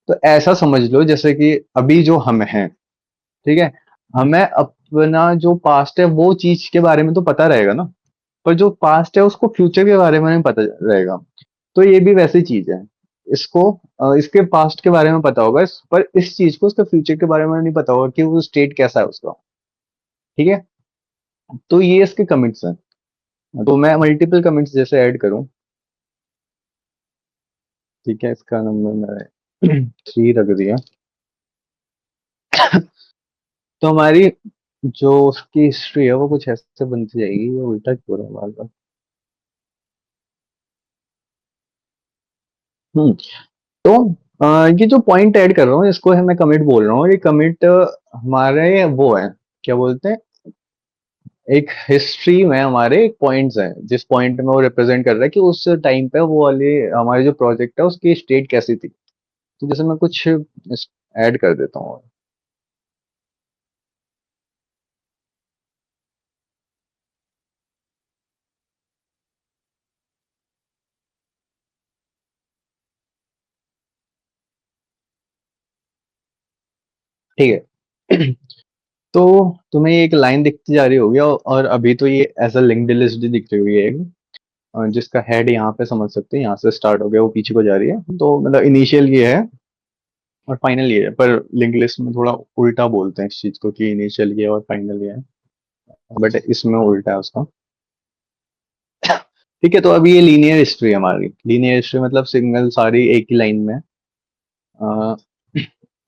तो ऐसा समझ लो जैसे कि अभी जो हम हैं, ठीक है, हमें अपना जो पास्ट है वो चीज के बारे में तो पता रहेगा ना, पर जो पास्ट है उसको फ्यूचर के बारे में नहीं पता रहेगा। तो ये भी वैसी चीज है, इसको इसके पास्ट के बारे में पता होगा, पर इस चीज को उसके फ्यूचर के बारे में नहीं पता होगा कि वो स्टेट कैसा है उसका। ठीक है, तो ये इसके कमिट्स हैं। तो मैं मल्टीपल कमिट्स जैसे ऐड करूं, ठीक है, इसका नंबर मैंने 3 रख दिया। तो हमारी जो उसकी हिस्ट्री है वो कुछ ऐसे बनती जाएगी, ये उल्टा क्यों हो रहा है बार बार। हम्म, तो ये जो पॉइंट ऐड कर रहा हूँ इसको है मैं कमिट बोल रहा हूँ, ये कमिट हमारे वो है, क्या बोलते हैं, एक हिस्ट्री में हमारे एक पॉइंट्स हैं, जिस पॉइंट में वो रिप्रेजेंट कर रहा है कि उस टाइम पे वो वाली हमारी जो प्रोजेक्ट है उसकी स्टेट कैसी थी। तो जैसे मैं कुछ ऐड कर देता हूँ। ठीक है, तो तुम्हें ये एक लाइन दिखती जा रही होगी, और अभी तो ये एज अ लिंक्ड लिस्ट दिख रही हुई है एक, जिसका हेड यहाँ पे समझ सकते हैं, यहाँ से स्टार्ट हो गया वो पीछे को जा रही है, तो मतलब इनिशियल ये है और फाइनल ये है, पर लिंक लिस्ट में थोड़ा उल्टा बोलते हैं इस चीज को कि इनिशियल ये है और फाइनल ये है, बट इसमें उल्टा है उसका। ठीक है, तो अभी ये लीनियर हिस्ट्री है हमारी। लीनियर हिस्ट्री मतलब सिग्नल सारी एक ही लाइन में है। अ,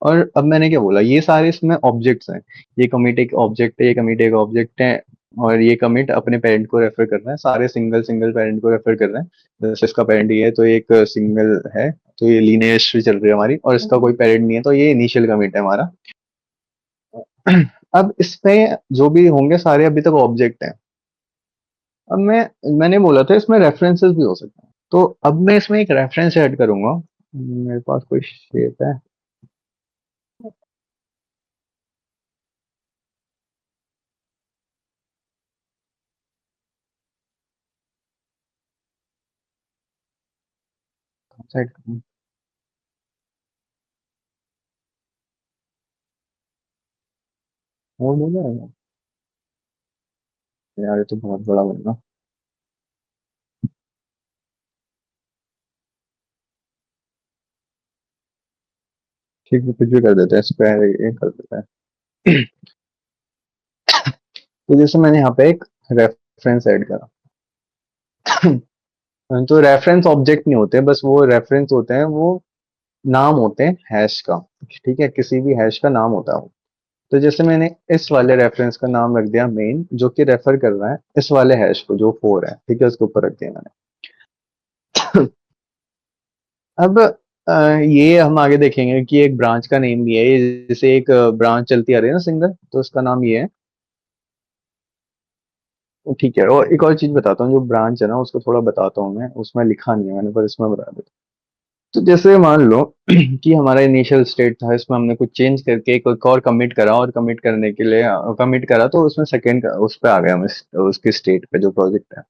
और अब मैंने क्या बोला, ये सारे इसमें ऑब्जेक्ट्स हैं। ये कमिट एक ऑब्जेक्ट है, ये कमिट एक ऑब्जेक्ट है, और ये कमिट अपने पेरेंट को रेफर कर रहा है, सारे सिंगल सिंगल पेरेंट को रेफर कर रहे हैं। जैसे इसका पेरेंट ये है तो एक सिंगल है, तो ये लीनियर हिस्ट्री चल रही है हमारी, और इसका कोई पेरेंट नहीं है तो ये इनिशियल कमिट है हमारा। अब इसमें जो भी होंगे सारे अभी तक ऑब्जेक्ट हैं। अब मैंने बोला था इसमें रेफरेंसेस भी हो सकते हैं, तो अब मैं इसमें एक रेफरेंस ऐड करूंगा। मेरे पास कोई शेप है। सेट मोड हो जाएगा यार, ये तो बहुत बड़ा बनेगा। ठीक है, कुछ भी कर देते हैं, स्क्वायर ये कर देते हैं। तो जैसे मैंने यहाँ पे एक रेफरेंस ऐड करा। तो रेफरेंस ऑब्जेक्ट नहीं होते, बस वो रेफरेंस होते हैं, वो नाम होते हैं हैश का। ठीक है, किसी भी हैश का नाम होता है वो। तो जैसे मैंने इस वाले रेफरेंस का नाम रख दिया मेन, जो कि रेफर कर रहा है इस वाले हैश को जो 4 है। ठीक है, उसके ऊपर रख दिया मैंने। अब ये हम आगे देखेंगे कि एक ब्रांच का नेम भी है। ये जैसे एक ब्रांच चलती आ रही है ना सिंगल, तो उसका नाम ये है। ठीक है, और एक और चीज बताता हूँ, जो ब्रांच है ना उसको थोड़ा बताता हूँ मैं, उसमें लिखा नहीं है मैंने पर इसमें बता देता हूँ। तो जैसे मान लो कि हमारा इनिशियल स्टेट था, इसमें हमने कुछ चेंज करके एक और कमिट करा, और कमिट करने के लिए कमिट करा तो उसमें सेकेंड उस पे आ गया हम उसकी स्टेट पे जो प्रोजेक्ट है।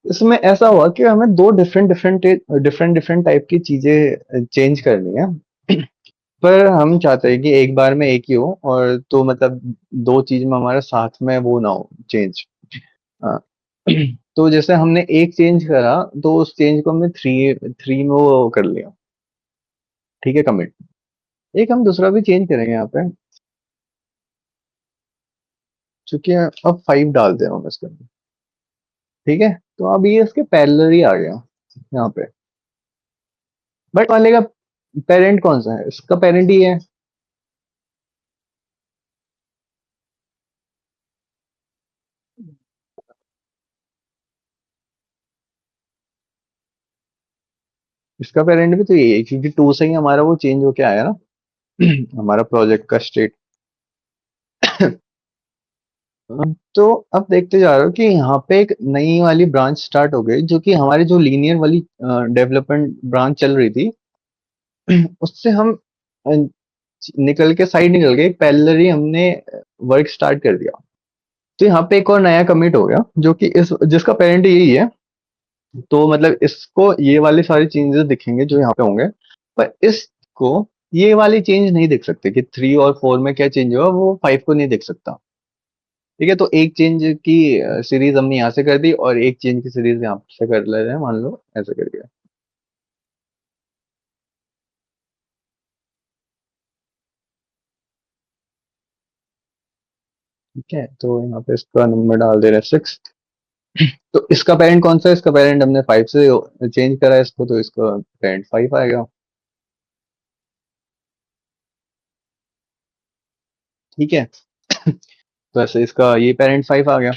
इसमें ऐसा हुआ कि हमें दो different different different different type की चीजें चेंज करनी है। पर हम चाहते हैं कि एक बार में एक ही हो, और तो मतलब दो चीज में हमारे साथ में वो ना हो चेंज। तो जैसे हमने एक चेंज करा, तो उस चेंज को हमने थ्री थ्री में वो कर लिया। ठीक है, कमिट। एक हम दूसरा भी चेंज करेंगे यहाँ पे, चूंकि अब 5 डाल दे रहा हूँ इसके अंदर। ठीक है, तो अब ये इसके पैरेलल ही आ गया यहाँ पे। बट वाले का पेरेंट कौन सा है, इसका पेरेंट ही है। इसका पेरेंट भी तो यही है, क्योंकि 2 से ही हमारा वो चेंज होके आया ना। हमारा प्रोजेक्ट का स्टेट। तो अब देखते जा रहे हो कि यहाँ पे एक नई वाली ब्रांच स्टार्ट हो गई, जो कि हमारी जो लीनियर वाली डेवलपमेंट ब्रांच चल रही थी, उससे हम निकल के साइड निकल गए, पैरेलली हमने वर्क स्टार्ट कर दिया। तो यहाँ पे एक और नया कमिट हो गया, जो कि इस जिसका पेरेंट यही है। तो मतलब इसको ये वाली सारी चेंजेस दिखेंगे जो यहाँ पे होंगे, पर इसको ये वाली चेंज नहीं दिख सकते कि 3 और 4 में क्या चेंज हुआ, वो 5 को नहीं दिख सकता। ठीक है, तो एक चेंज की सीरीज हमने यहाँ से कर दी, और एक चेंज की सीरीज यहाँ से कर ले रहे हैं, मान लो ऐसे करके। ठीक है, तो यहाँ पे इसका नंबर डाल दे रहे हैं 6। तो इसका पेरेंट कौन सा है, इसका पेरेंट हमने 5 से चेंज करा है इसको, तो इसका पेरेंट 5 आएगा। ठीक है, तो ऐसे इसका ये पेरेंट 5 आ गया।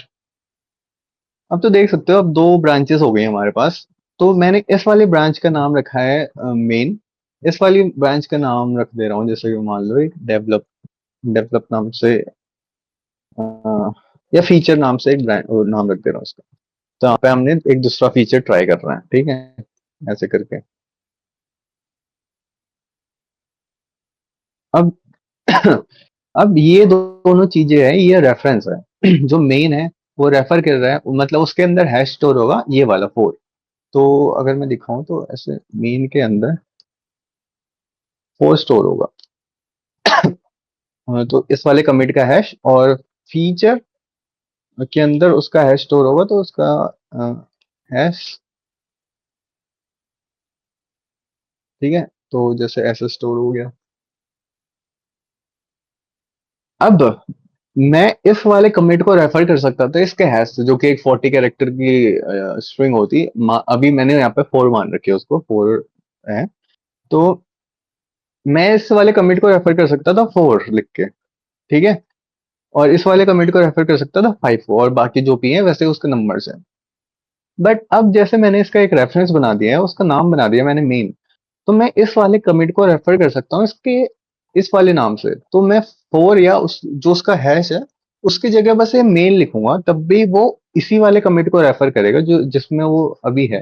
अब तो देख सकते हो, अब 2 ब्रांचेस हो गई हमारे पास। तो मैंने इस वाली ब्रांच का नाम रखा है मेन। इस वाली ब्रांच का नाम रख दे रहा हूँ, जैसे कि मान लो एक डेवलप, डेवलप नाम से, अ, या फीचर नाम से एक ब्रांड नाम रख दे रहा हूँ उसका। तो यहाँ पे हमने एक दूसरा फीचर ट्राई कर रहे हैं, ठीक है, ऐसे करके। अब अब ये दोनों चीजें हैं, ये रेफरेंस है। जो मेन है वो रेफर कर रहा है, मतलब उसके अंदर हैश स्टोर होगा ये वाला 4। तो अगर मैं दिखाऊं तो ऐसे मेन के अंदर 4 स्टोर होगा। तो इस वाले कमिट का हैश और फीचर के अंदर उसका हैश स्टोर होगा, तो उसका हैश, ठीक है। तो जैसे ऐसे स्टोर हो गया। अब मैं इस वाले कमिट को रेफर कर सकता था इसके हैश से, जो कि एक 40 कैरेक्टर की स्ट्रिंग होती। अभी मैंने यहाँ पे 4 मान रखी है, उसको 4 है। तो मैं इस वाले कमिट को रेफर कर सकता था 4 लिख के, ठीक है। और इस वाले कमिट को रेफर कर सकता था 5, और बाकी जो भी है वैसे उसके नंबर्स हैं। बट अब जैसे मैंने इसका एक रेफरेंस बना दिया है, उसका नाम बना दिया मैंने मेन, तो मैं इस वाले कमिट को रेफर कर सकता हूँ इसके इस वाले नाम से। तो मैं 4 या उस जो उसका हैश है उसकी जगह बस ये मेन लिखूंगा, तब भी वो इसी वाले कमिट को रेफर करेगा जो जिसमें वो अभी है।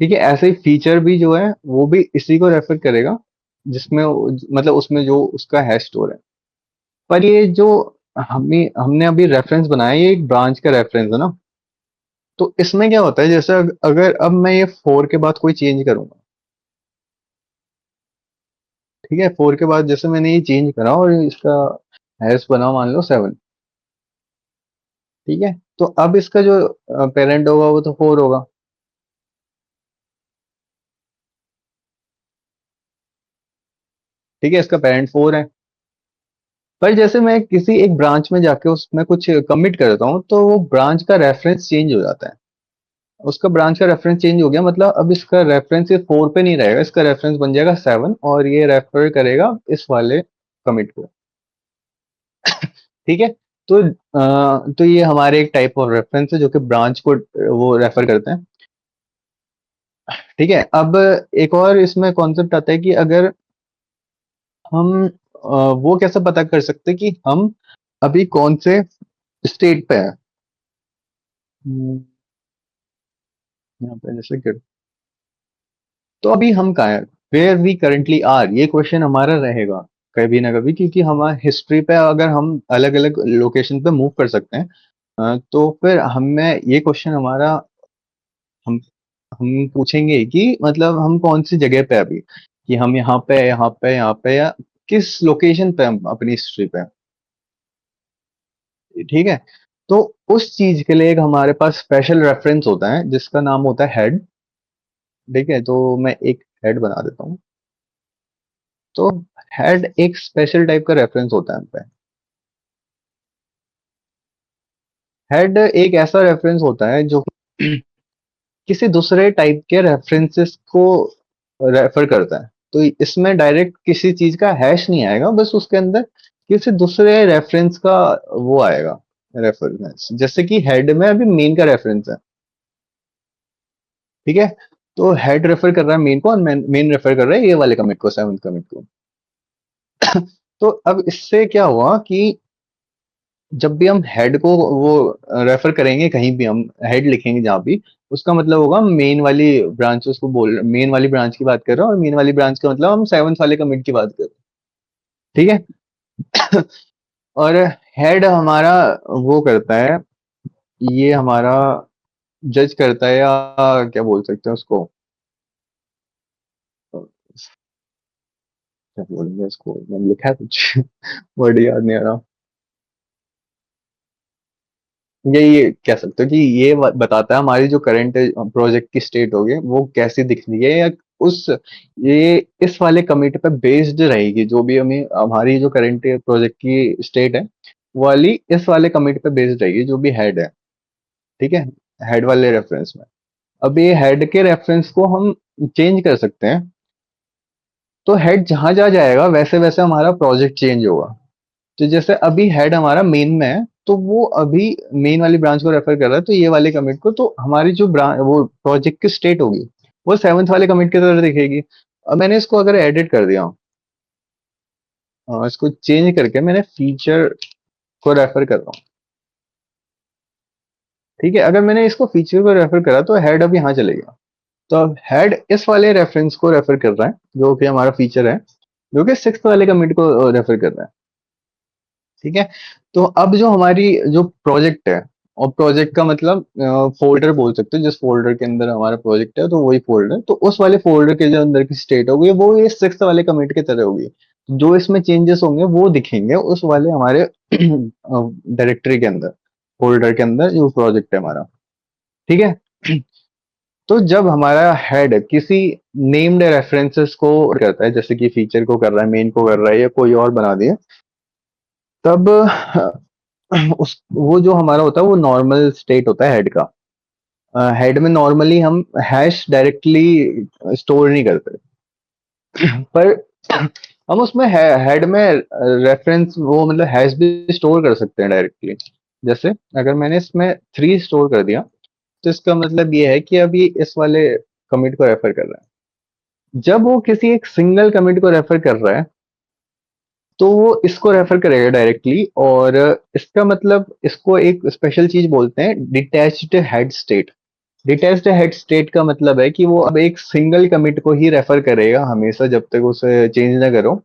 ठीक है, ऐसे ही फीचर भी जो है वो भी इसी को रेफर करेगा जिसमें मतलब उसमें जो उसका हैश स्टोर है। पर ये जो हमें हमने अभी रेफरेंस बनाया, ये एक ब्रांच का रेफरेंस है ना। तो इसमें क्या होता है, जैसे अगर अब मैं ये 4 के बाद कोई चेंज करूंगा, ठीक है, 4 के बाद जैसे मैंने ये चेंज करा और इसका हैश बना मान लो 7, ठीक है। तो अब इसका जो पेरेंट होगा वो तो 4 होगा, ठीक है, इसका पेरेंट 4 है। पर जैसे मैं किसी एक ब्रांच में जाके उसमें कुछ कमिट करता हूँ, तो वो ब्रांच का रेफरेंस चेंज हो जाता है। उसका ब्रांच का रेफरेंस चेंज हो गया, मतलब अब इसका रेफरेंस ये 4 पे नहीं रहेगा, इसका रेफरेंस बन जाएगा 7, और ये रेफर करेगा इस वाले कमिट को, ठीक है। तो तो ये हमारे एक टाइप ऑफ रेफरेंस है जो कि ब्रांच को वो रेफर करते हैं, ठीक है। अब एक और इसमें कॉन्सेप्ट आता है कि अगर हम वो कैसे पता कर सकते हैं कि हम अभी कौन से स्टेट पे हैं। हम्म, यहाँ पे जैसे कि तो अभी हम कहाँ हैं, वेयर वी करेंटली आर, ये क्वेश्चन हमारा रहेगा कभी ना कभी, क्योंकि हमारे हिस्ट्री पे अगर हम अलग अलग लोकेशन पे मूव कर सकते हैं, तो फिर हमें ये क्वेश्चन हमारा हम हम पूछेंगे कि मतलब हम कौन सी जगह पे हैं अभी, कि हम यहाँ पे यहाँ पे यहाँ पे, या किस लोकेशन पे हम अपनी हिस्ट्री पे हैं, ठीक है। तो उस चीज के लिए एक हमारे पास स्पेशल रेफरेंस होता है जिसका नाम होता है हेड, ठीक है। तो मैं एक हेड बना देता हूँ। तो हेड एक स्पेशल टाइप का रेफरेंस होता है हम पे। हेड एक ऐसा रेफरेंस होता है जो किसी दूसरे टाइप के रेफरेंसेस को रेफर करता है। तो इसमें डायरेक्ट किसी चीज का हैश नहीं आएगा, बस उसके अंदर किसी दूसरे रेफरेंस का वो आएगा, रेफरेंस। जैसे कि हेड में अभी मेन का रेफरेंस है, ठीक है। तो हेड रेफर कर रहा है मेन को, और मेन रेफर कर रहा है ये वाले कमिट को, 7th कमिट को। तो अब इससे क्या हुआ कि जब भी हम हेड को वो रेफर करेंगे, कहीं भी हम हेड लिखेंगे जहां भी, उसका मतलब होगा मेन वाली ब्रांच, उसको बोल मेन वाली ब्रांच की बात कर रहे हैं, और मेन वाली ब्रांच का मतलब हम 7th वाले कमिट की बात कर रहे हैं, ठीक है। और हेड हमारा वो करता है, ये हमारा जज करता है, या क्या बोल सकते हैं उसको, क्या बोलेंगे इसको, मैंने लिखा है कुछ वर्ड याद नहीं आ रहा। ये कह सकते हो कि ये बताता है हमारी जो करंट प्रोजेक्ट की स्टेट होगी वो कैसी दिख रही है, या उस ये इस वाले कमिट पे बेस्ड रहेगी, जो भी हमें हमारी जो करंट प्रोजेक्ट की स्टेट है वो वाली इस वाले कमिट पे बेस्ड रहेगी, जो भी हेड है, ठीक है, हेड वाले रेफरेंस में। अब ये हेड के रेफरेंस को हम चेंज कर सकते हैं। तो हेड जहां जहां जाएगा वैसे वैसे हमारा प्रोजेक्ट चेंज होगा। तो जैसे अभी हेड हमारा मेन में है, तो वो अभी मेन वाली ब्रांच को रेफर कर रहा है, तो ये वाले कमिट को, तो हमारी जो ब्रांच वो प्रोजेक्ट की स्टेट होगी वो 7th वाले कमिट की तरह दिखेगी। अब मैंने इसको अगर एडिट कर दिया, इसको चेंज करके मैंने फीचर को रेफर कर रहा हूँ, ठीक है। अगर मैंने इसको फीचर को रेफर करा तो हेड अब यहाँ चलेगा। तो अब हेड इस वाले रेफरेंस को रेफर कर रहा है जो कि हमारा फीचर है, जो कि 6th वाले कमिट को रेफर कर रहा है, ठीक है। तो अब जो हमारी जो प्रोजेक्ट है, और प्रोजेक्ट का मतलब फोल्डर बोल सकते हो, जिस फोल्डर के अंदर हमारा प्रोजेक्ट है तो वही फोल्डर, तो उस वाले फोल्डर के जो अंदर की स्टेट होगी वो ये 6th वाले कमिट की तरह होगी। जो इसमें चेंजेस होंगे वो दिखेंगे उस वाले हमारे डायरेक्टरी के अंदर, फोल्डर के अंदर जो प्रोजेक्ट है हमारा। ठीक है। तो जब हमारा हेड किसी नेम्ड रेफरेंसेस को करता है, जैसे कि फीचर को कर रहा है, मेन को कर रहा है, या कोई और बना दिया, तब उस वो जो हमारा होता है वो नॉर्मल स्टेट होता है हेड का। हेड में नॉर्मली हम हैश डायरेक्टली स्टोर नहीं करते, पर हम उसमें हेड में रेफरेंस वो मतलब हैश भी स्टोर कर सकते हैं डायरेक्टली। जैसे अगर मैंने इसमें 3 स्टोर कर दिया, तो इसका मतलब ये है कि अभी इस वाले कमिट को रेफर कर रहा है। जब वो किसी एक सिंगल कमिट को रेफर कर रहा है, तो वो इसको रेफर करेगा डायरेक्टली, और इसका मतलब इसको एक स्पेशल चीज बोलते हैं, detached head state. Detached head state का मतलब है कि वो अब एक सिंगल कमिट को ही रेफर करेगा हमेशा, जब तक उसे चेंज ना करो,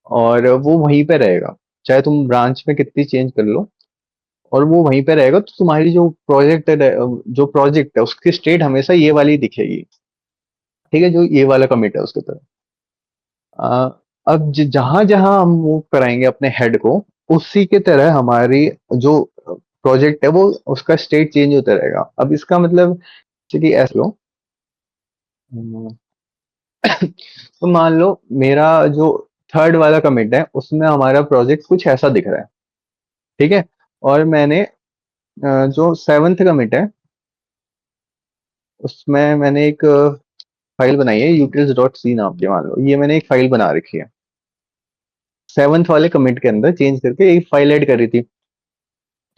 और वो वहीं पे रहेगा। चाहे तुम ब्रांच में कितनी चेंज कर लो, और वो वहीं पे रहेगा। तो तुम्हारी जो प्रोजेक्ट है उसकी स्टेट हमेशा ये वाली दिखेगी। ठीक है, जो ये वाला कमिट है उसके तरफ। अ, अब जहां जहां हम मूव कराएंगे अपने हेड को, उसी के तरह हमारी जो प्रोजेक्ट है वो उसका स्टेट चेंज होता रहेगा। अब इसका मतलब कि ऐसे लो, हम्म, तो मान लो मेरा जो थर्ड वाला कमिट है उसमें हमारा प्रोजेक्ट कुछ ऐसा दिख रहा है। ठीक है। और मैंने जो सेवन्थ कमिट है उसमें मैंने एक फाइल बनाई है यूटिल्स डॉट सी नाम की। मान लो ये मैंने एक फाइल बना रखी है, सेवन्थ वाले कमिट के अंदर चेंज करके एक फाइल ऐड करी थी।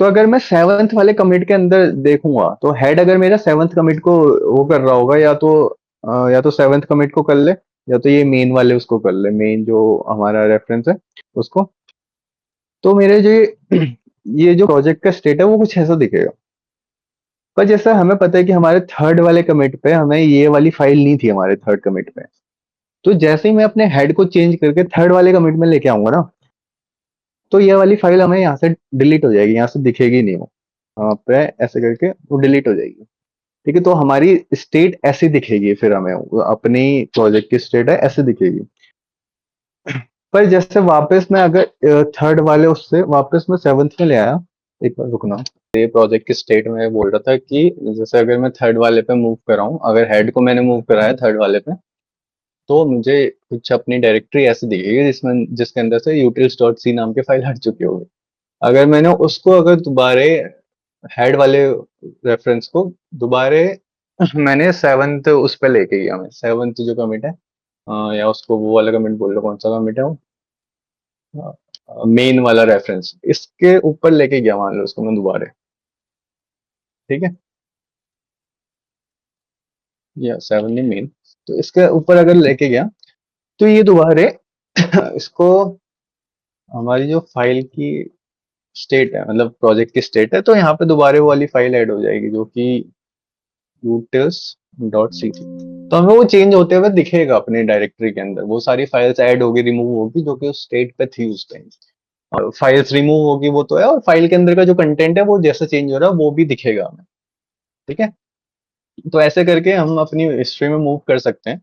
तो अगर मैं सेवन्थ वाले कमिट के अंदर देखूंगा, तो हेड अगर मेरा सेवन्थ कमिट को वो कर रहा होगा, या तो सेवन्थ कमिट को कर ले, या तो ये मेन वाले उसको कर ले, मेन जो हमारा रेफरेंस है उसको। तो मेरे जो ये जो प्रोजेक्ट का स्टेट है वो कुछ ऐसा दिखेगा। पर जैसा हमें पता है कि हमारे थर्ड वाले कमिट पे हमें ये वाली फाइल नहीं थी, हमारे थर्ड कमिट पे। तो जैसे ही मैं अपने हेड को चेंज करके थर्ड वाले कमिट में लेके आऊंगा ना, तो ये वाली फाइल हमें यहाँ से डिलीट हो जाएगी, यहाँ से दिखेगी नहीं वो। यहाँ पे ऐसे करके वो डिलीट हो जाएगी। ठीक है, तो हमारी स्टेट ऐसी दिखेगी, फिर हमें अपनी प्रोजेक्ट की स्टेट है ऐसे दिखेगी। पर जैसे वापस मैं अगर थर्ड वाले उससे वापस मैं सेवन्थ में ले आया, एक बार रुकना। ये प्रोजेक्ट की स्टेट में बोल रहा था कि जैसे अगर मैं थर्ड वाले पे मूव कर रहा हूँ, अगर हेड को मैंने मूव कराया थर्ड वाले पे, तो मुझे कुछ अपनी डायरेक्टरी ऐसे दिखेगी जिसमें जिसके अंदर से utils डॉट सी नाम की फाइल हट चुकी होगी। अगर मैंने उसको अगर दोबारे हेड वाले रेफरेंस को दोबारे मैंने सेवन्थ उस पे लेके गया, मैं सेवन्थ जो कमिट है, या उसको वो वाला कमिट बोल लो, कौन सा कमिट है वो, मेन वाला रेफरेंस, इसके ऊपर लेके गया मान लो उसको मैं दोबारे। ठीक है, या सेवन ही मेन, तो इसके ऊपर अगर लेके गया, तो ये दोबारे इसको हमारी जो फाइल की स्टेट है, मतलब प्रोजेक्ट की स्टेट है, तो यहाँ पे दोबारा वो वाली फाइल ऐड हो जाएगी जो कि utils डॉट सी थी। तो हमें वो चेंज होते हुए दिखेगा अपने डायरेक्टरी के अंदर, वो सारी फाइल्स ऐड होगी, रिमूव होगी, जो कि उस स्टेट पे थी उस टाइम। और फाइल्स रिमूव होगी वो तो है, और फाइल के अंदर का जो कंटेंट है वो जैसे चेंज हो रहा है वो भी दिखेगा हमें। ठीक है। तो ऐसे करके हम अपनी हिस्ट्री में मूव कर सकते हैं,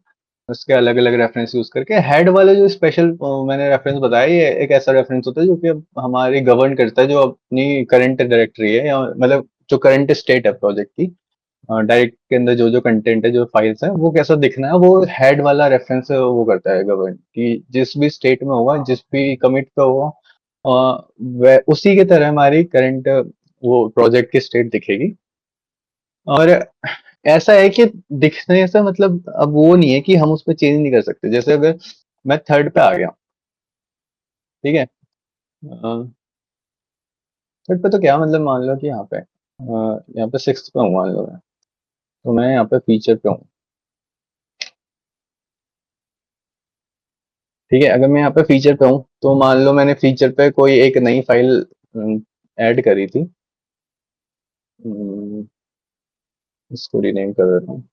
उसके अलग अलग रेफरेंस यूज करके। हेड वाले जो स्पेशल मैंने रेफरेंस बताया, ये एक ऐसा रेफरेंस होता है जो कि अब हमारी गवर्न करता है, जो अपनी करंट डायरेक्टरी है, या मतलब जो करंट स्टेट है प्रोजेक्ट की, डायरेक्ट के अंदर जो जो कंटेंट है, जो फाइल्स है, वो कैसा दिखना है, वो हेड वाला रेफरेंस वो करता है गवर्न, कि जिस भी स्टेट में होगा, जिस भी कमिट पे होगा, उसी के तरह हमारी करंट वो प्रोजेक्ट की स्टेट दिखेगी। और ऐसा है कि दिखने से मतलब अब वो नहीं है कि हम उस पर चेंज नहीं कर सकते। जैसे अगर मैं थर्ड पे आ गया, ठीक है, थर्ड पे तो क्या मतलब, मान लो कि यहाँ पे सिक्स पे हूँ मान लो मैं, तो मैं यहाँ पे फीचर पे हूँ। ठीक है, अगर मैं यहाँ पे फीचर पे हूँ, तो मान लो मैंने फीचर पे कोई एक नई फाइल ऐड करी थी। अम, इसको रीनेम कर देता हूँ।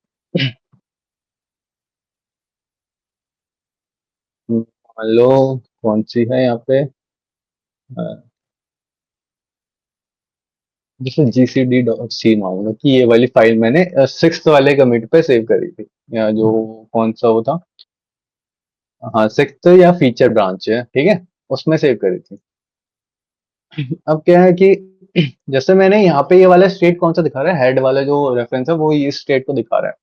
मान लो कौन सी है यहाँ पे, जैसे GCD डॉट सी मान लो कि ये वाली फाइल मैंने सिक्स वाले कमिट पे सेव करी थी, या जो कौन सा वो था, हाँ, सिक्स्थ या फीचर ब्रांच है, ठीक है, उसमें सेव करी थी। अब क्या है कि जैसे मैंने यहाँ पे ये वाला स्टेट कौन सा दिखा रहा है, हेड वाला जो रेफरेंस है वो ये स्टेट को दिखा रहा है।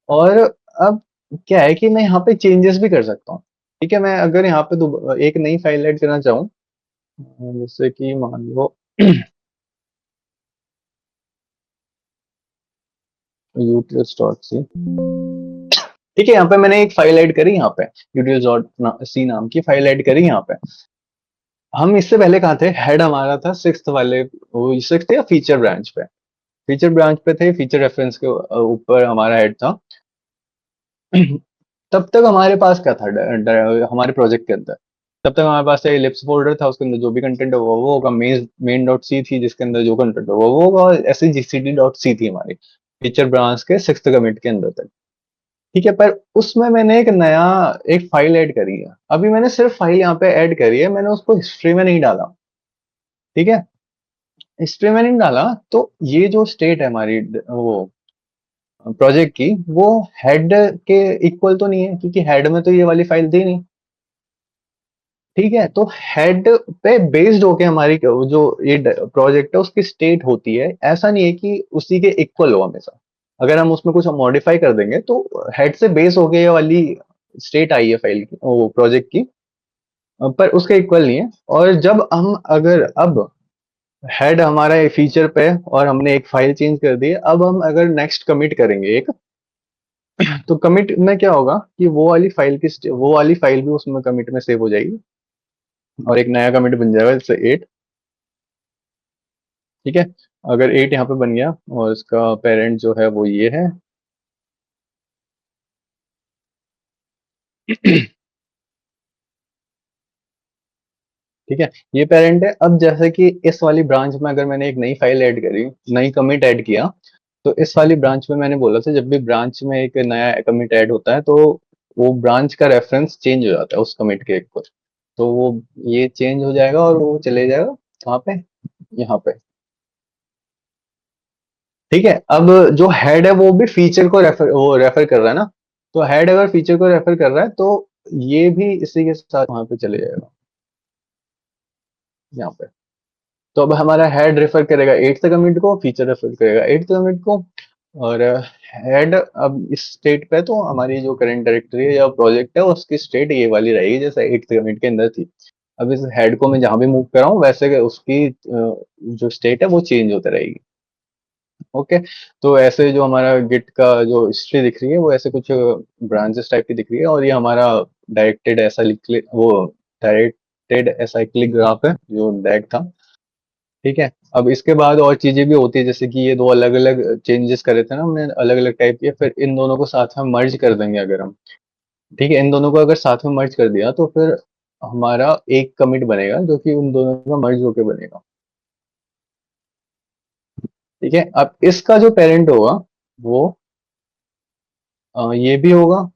और अब क्या है कि मैं यहाँ पे चेंजेस भी कर सकता हूँ। ठीक है, मैं अगर यहाँ पे एक नई फाइल ऐड करना चाहूँ, जैसे कि मान लो यूटीएस डॉट सी। ठीक है, यहाँ पे मैंने एक फाइल ऐड करी, यहाँ पे यूटीएस डॉट सी नाम की फाइल ऐड करी यहाँ पे। हम इससे पहले कहाँ थे, हेड हमारा था सिक्स्थ वाले, वो सिक्स्थ या फीचर ब्रांच पे, फीचर ब्रांच पे थे, फीचर रेफरेंस के ऊपर हमारा हेड था। तब तक हमारे पास क्या था, हमारे प्रोजेक्ट के अंदर, तब तक हमारे पास एलिप्स फोल्डर था, उसके अंदर जो भी कंटेंट है वो होगा, मेन डॉट सी थी जिसके अंदर जो कंटेंट है वो होगा, और ऐसे जीसीडी डॉट सी थी हमारी फीचर ब्रांच के सिक्स्थ कमिट के अंदर तक। ठीक है, पर उसमें मैंने एक नया एक फाइल ऐड करी है। अभी मैंने सिर्फ फाइल यहाँ पे ऐड करी है, मैंने उसको हिस्ट्री में नहीं डाला। ठीक है, हिस्ट्री में नहीं डाला, तो ये जो स्टेट है हमारी वो प्रोजेक्ट की, वो हेड के इक्वल तो नहीं है, क्योंकि हेड में तो ये वाली फाइल थी नहीं। ठीक है, तो हेड पे बेस्ड होके हमारी जो ये प्रोजेक्ट है उसकी स्टेट होती है, ऐसा नहीं है कि उसी के इक्वल हो हमेशा। अगर हम उसमें कुछ मॉडिफाई कर देंगे तो हेड से बेस होके ये वाली स्टेट आई है फाइल की, वो प्रोजेक्ट की, पर उसके इक्वल नहीं है। और जब हम अगर अब हेड हमारा एक फीचर पे है और हमने एक फाइल चेंज कर दी है, अब हम अगर नेक्स्ट कमिट करेंगे एक, तो कमिट में क्या होगा कि वो वाली फाइल की वो वाली फाइल भी उसमें कमिट में सेव हो जाएगी, और एक नया कमिट बन जाएगा, जैसे 8। ठीक है, अगर 8 यहाँ पे बन गया और इसका पेरेंट जो है वो ये है। ठीक है, ये पेरेंट है। अब जैसे कि इस वाली ब्रांच में अगर मैंने एक नई फाइल ऐड करी, नई कमिट ऐड किया, तो इस वाली ब्रांच में मैंने बोला था जब भी ब्रांच में एक नया कमिट ऐड होता है तो वो ब्रांच का रेफरेंस चेंज हो जाता है उस कमिट के ऊपर। तो वो ये चेंज हो जाएगा और वो चले जाएगा कहाँ पे, यहाँ पे। ठीक है, अब जो हेड है वो भी फीचर को रेफर कर रहा है ना, तो हेड अगर फीचर को रेफर कर रहा है तो ये भी इसी के साथ वहां पे चले जाएगा, यहाँ पे। तो अब हमारा हेड रेफर करेगा एट्थ कमिट को, फीचर रेफर करेगा एट्थ कमिट को। और हेड अब इस स्टेट पे, तो हमारी जो करंट डायरेक्टरी है या प्रोजेक्ट है उसकी स्टेट ये वाली रहेगी जैसे एट्थ कमिट के अंदर थी। अब इस हेड को मैं जहां भी मूव कर रहा हूँ वैसे उसकी जो स्टेट है वो चेंज होती रहेगी। ओके, तो ऐसे जो हमारा गिट का जो हिस्ट्री दिख रही है वो ऐसे कुछ ब्रांचेस टाइप की दिख रही है, और ये हमारा डायरेक्टेड ऐसा वो डायरेक्टेड एसाइक्लिक ग्राफ है जो डायरेक्ट था। ठीक है, अब इसके बाद और चीजें भी होती है, जैसे कि ये दो अलग अलग चेंजेस करे थे ना हमने, अलग अलग टाइप के, फिर इन दोनों को साथ में मर्ज कर देंगे अगर हम। ठीक है, इन दोनों को अगर साथ में मर्ज कर दिया तो फिर हमारा एक कमिट बनेगा जो कि उन दोनों का मर्ज होके बनेगा। ठीक है, अब इसका जो पेरेंट होगा वो ये भी होगा,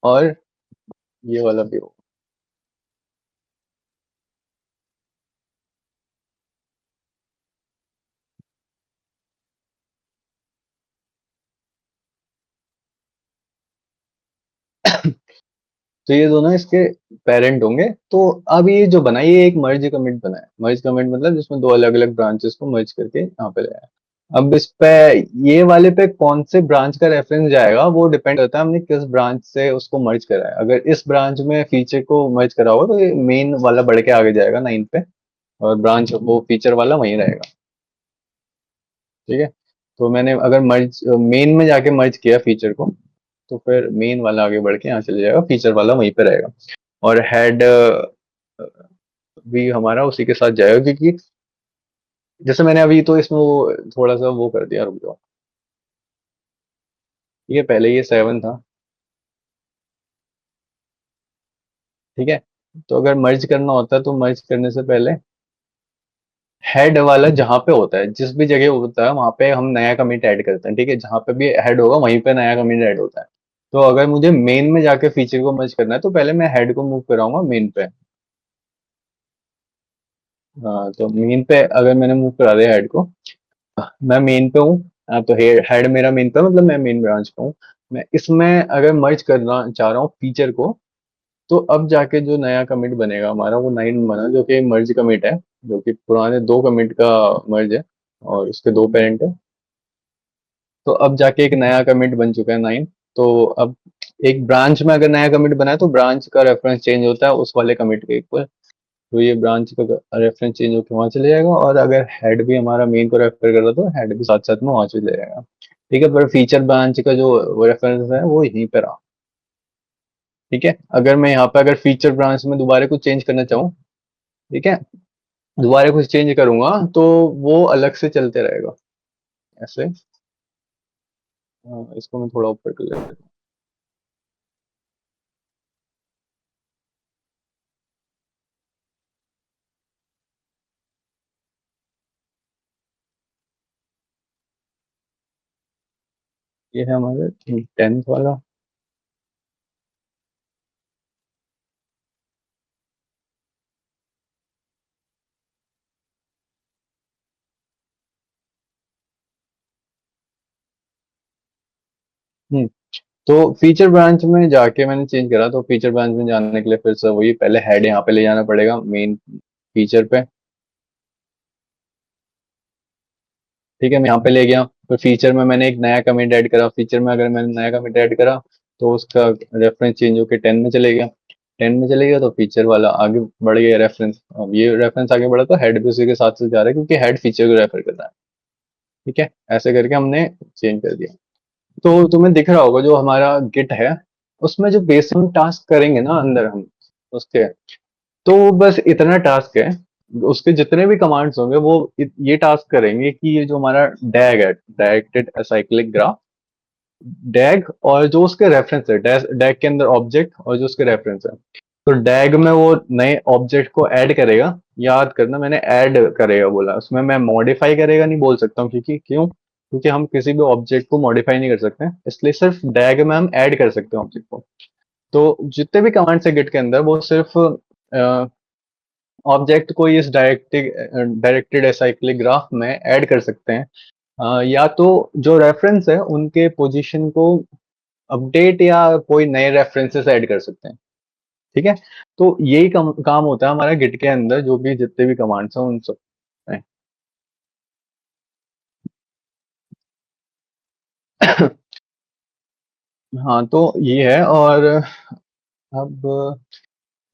और ये वाला भी होगा। तो ये दोनों इसके पेरेंट होंगे। तो अब ये जो बना, ये एक मर्ज कमिट बना है। मर्ज कमिट मतलब जिसमें दो अलग अलग ब्रांचेस को मर्ज करके यहाँ पे लाया है। अब इस पे ये वाले पे कौन से ब्रांच का रेफरेंस जाएगा वो डिपेंड करता है हमने किस ब्रांच से उसको मर्ज करा है। अगर इस ब्रांच में फीचर को मर्ज करा होगा तो ये मेन वाला बढ़ के आगे जाएगा 9 पे, और ब्रांच वो फीचर वाला वहीं रहेगा। ठीक है, तो मैंने अगर मर्ज मेन में जाके मर्ज किया फीचर को, तो फिर मेन वाला आगे बढ़ के यहाँ चले जाएगा, फीचर वाला वहीं पे रहेगा। और हेड भी हमारा उसी के साथ जाएगा, क्योंकि जैसे मैंने अभी तो इसमें वो थोड़ा सा वो कर दिया, रुक जाओ। ये पहले ये 7 था। ठीक है, तो अगर मर्ज करना होता है तो मर्ज करने से पहले हेड वाला जहां पे होता है, जिस भी जगह होता है वहां पे हम नया कमिट ऐड करते हैं। ठीक है, जहां पे भी हेड होगा वहीं पे नया कमिट ऐड होता है। तो अगर मुझे मेन में जाके फीचर को मर्ज करना है तो पहले मैं हेड को मूव कराऊंगा मेन पे। हाँ, तो मेन पे अगर मैंने मूव करा दिया हेड को, मैं मेन पे हूँ, तो हेड मेरा मेन पे मतलब मैं मेन ब्रांच पे हूँ। मैं इसमें अगर मर्ज करना चाह रहा हूँ फीचर को, तो अब जाके जो नया कमिट बनेगा हमारा वो 9 बना, जो कि मर्ज कमिट है, जो कि पुराने 2 कमिट का मर्ज है और उसके 2 पेरेंट है। तो अब जाके एक नया कमिट बन चुका है 9। तो अब एक ब्रांच में अगर नया कमिट बना है तो ब्रांच का रेफरेंस चेंज होता है उस वाले कमिट के ऊपर। तो ये ब्रांच का रेफरेंस चेंज होकर वहां चले जाएगा, और अगर हेड भी हमारा मेन को रेफर कर रहा तो हेड भी साथ साथ में वहां चले जाएगा। ठीक है, पर फीचर ब्रांच का जो रेफरेंस है वो यहीं पर रहा। ठीक है, अगर मैं यहाँ पे अगर फीचर ब्रांच में दोबारा कुछ चेंज करना चाहूँ, ठीक है, दोबारा कुछ चेंज करूंगा तो वो अलग से चलते रहेगा ऐसे। इसको मैं थोड़ा ऊपर कर लेता हूँ। ये है हमारे 10th वाला। हम्म, तो फीचर ब्रांच में जाके मैंने चेंज करा, तो फीचर ब्रांच में जाने के लिए फिर से वही पहले हेड यहाँ पे ले जाना पड़ेगा मेन फीचर पे। ठीक है, मैं यहाँ पे ले गया, तो फीचर में मैंने एक नया कमेंट ऐड करा। फीचर में अगर मैंने नया कमेंट ऐड करा तो उसका रेफरेंस चेंज होकर 10 में चले गया। 10 में चले गया तो फीचर वाला आगे बढ़ गया रेफरेंस। अब ये रेफरेंस आगे बढ़ा तो हेड भी उसी के साथ से जा रहा है, क्योंकि हेड फीचर को रेफर कर रहा है। ठीक है, ऐसे करके हमने चेंज कर दिया। तो तुम्हें दिख रहा होगा जो हमारा गिट है, उसमें जो बेसिक टास्क करेंगे ना अंदर हम उसके, तो बस इतना टास्क है। उसके जितने भी कमांड्स होंगे वो ये टास्क करेंगे कि ये जो हमारा डैग है, डायरेक्टेड असाइक्लिक ग्राफ, डैग और जो उसके रेफरेंस है, डैग के अंदर ऑब्जेक्ट और जो उसके रेफरेंस है, तो डैग में वो नए ऑब्जेक्ट को ऐड करेगा। याद करना मैंने ऐड करेगा बोला, उसमें मैं मॉडिफाई करेगा नहीं बोल सकता हूँ, क्योंकि क्यों, क्योंकि हम किसी भी ऑब्जेक्ट को मॉडिफाई नहीं कर सकते, इसलिए सिर्फ डैग में हम ऐड कर सकते हैं ऑब्जेक्ट को। तो जितने भी कमांड्स है गिट के अंदर वो सिर्फ ऑब्जेक्ट को इस डायरेक्टेड एसाइक्लिक ग्राफ में ऐड कर सकते हैं, या तो जो रेफरेंस है उनके पोजीशन को अपडेट या कोई नए रेफरेंसेस ऐड कर सकते हैं। ठीक है, तो यही काम होता है हमारा गिट के अंदर, जो भी जितने भी कमांड्स हैं उन सब में। हाँ, तो ये है। और अब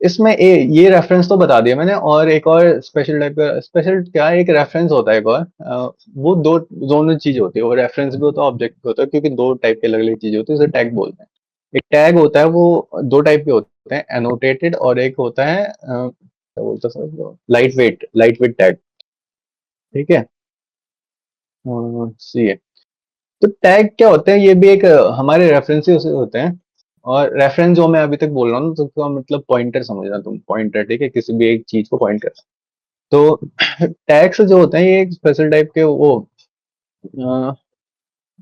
इसमें ये रेफरेंस तो बता दिया मैंने, और एक और स्पेशल टाइप का, स्पेशल क्या है, एक रेफरेंस होता है एक और, वो दोनों चीज होती है, वो रेफरेंस भी होता है ऑब्जेक्ट भी होता है, क्योंकि दो टाइप की अलग अलग चीजें होती है, उसे टैग बोलते हैं। एक टैग होता है वो दो टाइप के होते हैं, एनोटेटेड, और एक होता है क्या बोलते हैं सर, लाइट वेट टैग। ठीक है, सी है। तो टैग क्या होते हैं, ये भी एक हमारे रेफरेंसेस होते हैं। और रेफरेंस जो मैं अभी तक बोल रहा हूँ तो उसका मतलब पॉइंटर समझना तुम, पॉइंटर, ठीक है, किसी भी एक चीज को पॉइंट कर। तो टैग्स जो होते हैं ये एक स्पेशल टाइप के वो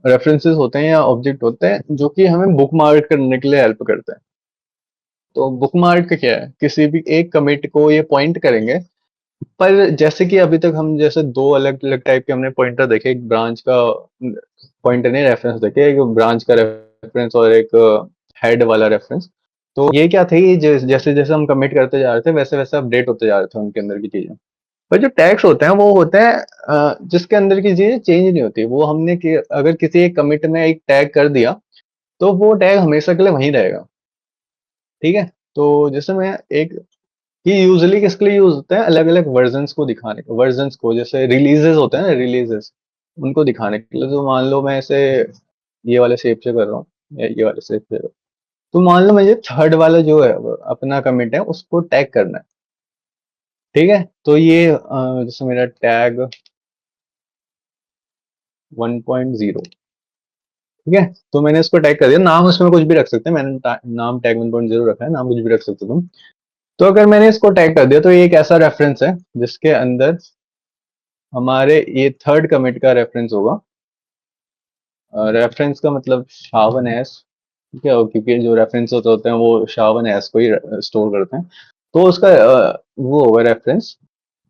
रेफरेंसेस होते हैं या ऑब्जेक्ट होते हैं, जो कि हमें बुक मार्क करने के लिए हेल्प करते हैं। तो बुक मार्क क्या है, किसी भी एक कमिट को ये पॉइंट करेंगे। पर जैसे कि अभी तक हम जैसे दो अलग अलग टाइप के हमने पॉइंटर देखे, एक ब्रांच का पॉइंटर नहीं रेफरेंस देखे, एक ब्रांच का रेफरेंस और एक हेड वाला रेफरेंस। तो ये क्या थे, जैसे जैसे हम कमिट करते जा रहे थे वैसे वैसे अपडेट होते जा रहे थे उनके अंदर की चीजें। पर जो टैग्स होते हैं वो होते हैं जिसके अंदर की चीजें चेंज नहीं होती। वो हमने अगर किसी एक कमिट में एक टैग कर दिया तो वो टैग हमेशा के लिए वहीं रहेगा। ठीक है, तो जैसे मैं एक, ये यूजुअली किसके लिए यूज होता है, अलग अलग वर्जन्स को दिखाने को, वर्जन्स को, जैसे रिलीजेस होते हैं ना, रिलीजेस, उनको दिखाने के लिए। तो मान लो मैं इसे ये वाले शेप से कर रहा हूँ, या ये वाले शेप से कर रहा हूँ, तो मान लो मुझे थर्ड वाला जो है वो अपना कमिट है उसको टैग करना है। ठीक है, तो ये जैसे मेरा टैग 1.0, ठीक है, तो मैंने इसको टैग कर दिया। नाम उसमें कुछ भी रख सकते हैं, मैंने नाम टैग 1.0 रखा है, नाम कुछ भी रख सकते हो तुम। तो अगर मैंने इसको टैग कर दिया तो ये एक ऐसा रेफरेंस है जिसके अंदर हमारे ये थर्ड कमिट का रेफरेंस होगा। रेफरेंस का मतलब शावन एस, ठीक है, क्योंकि जो रेफरेंस होते हैं वो शावन एस को ही स्टोर करते हैं। तो उसका वो होगा रेफरेंस।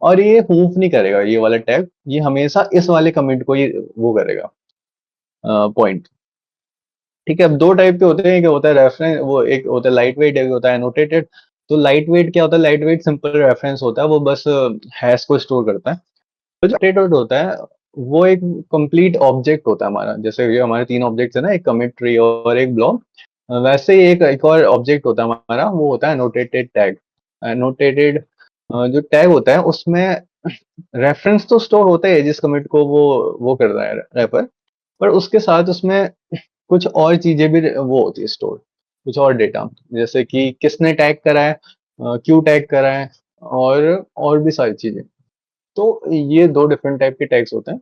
और ये मूव नहीं करेगा ये वाला टैग, ये हमेशा इस वाले कमिट को ही वो करेगा, पॉइंट। ठीक है, अब दो टाइप के होते हैं, एक होता है रेफरेंस, वो एक होता है लाइट वेट, एक होता है एनोटेटेड। तो लाइट वेट क्या होता है? लाइट वेट सिंपल रेफरेंस होता है, वो बस हैश को स्टोर करता है। तो जो एनोटेटेड होता है वो एक कंप्लीट ऑब्जेक्ट होता है हमारा, जैसे ये हमारे तीन ऑब्जेक्ट्स है ना, एक कमिट ट्री और एक ब्लॉक। वैसे ही एक और ऑब्जेक्ट होता है हमारा, वो होता है एनोटेटेड टैग। एनोटेटेड जो टैग होता है उसमें रेफरेंस तो स्टोर होता है जिस कमिट को वो कर रहा है रेफर, पर उसके साथ उसमें कुछ और चीजें भी वो होती है स्टोर, कुछ और डेटा, जैसे कि किसने टैग करा है, क्यों टैग करा है, और भी सारी चीजें। तो ये दो डिफरेंट टाइप के टैग्स होते हैं।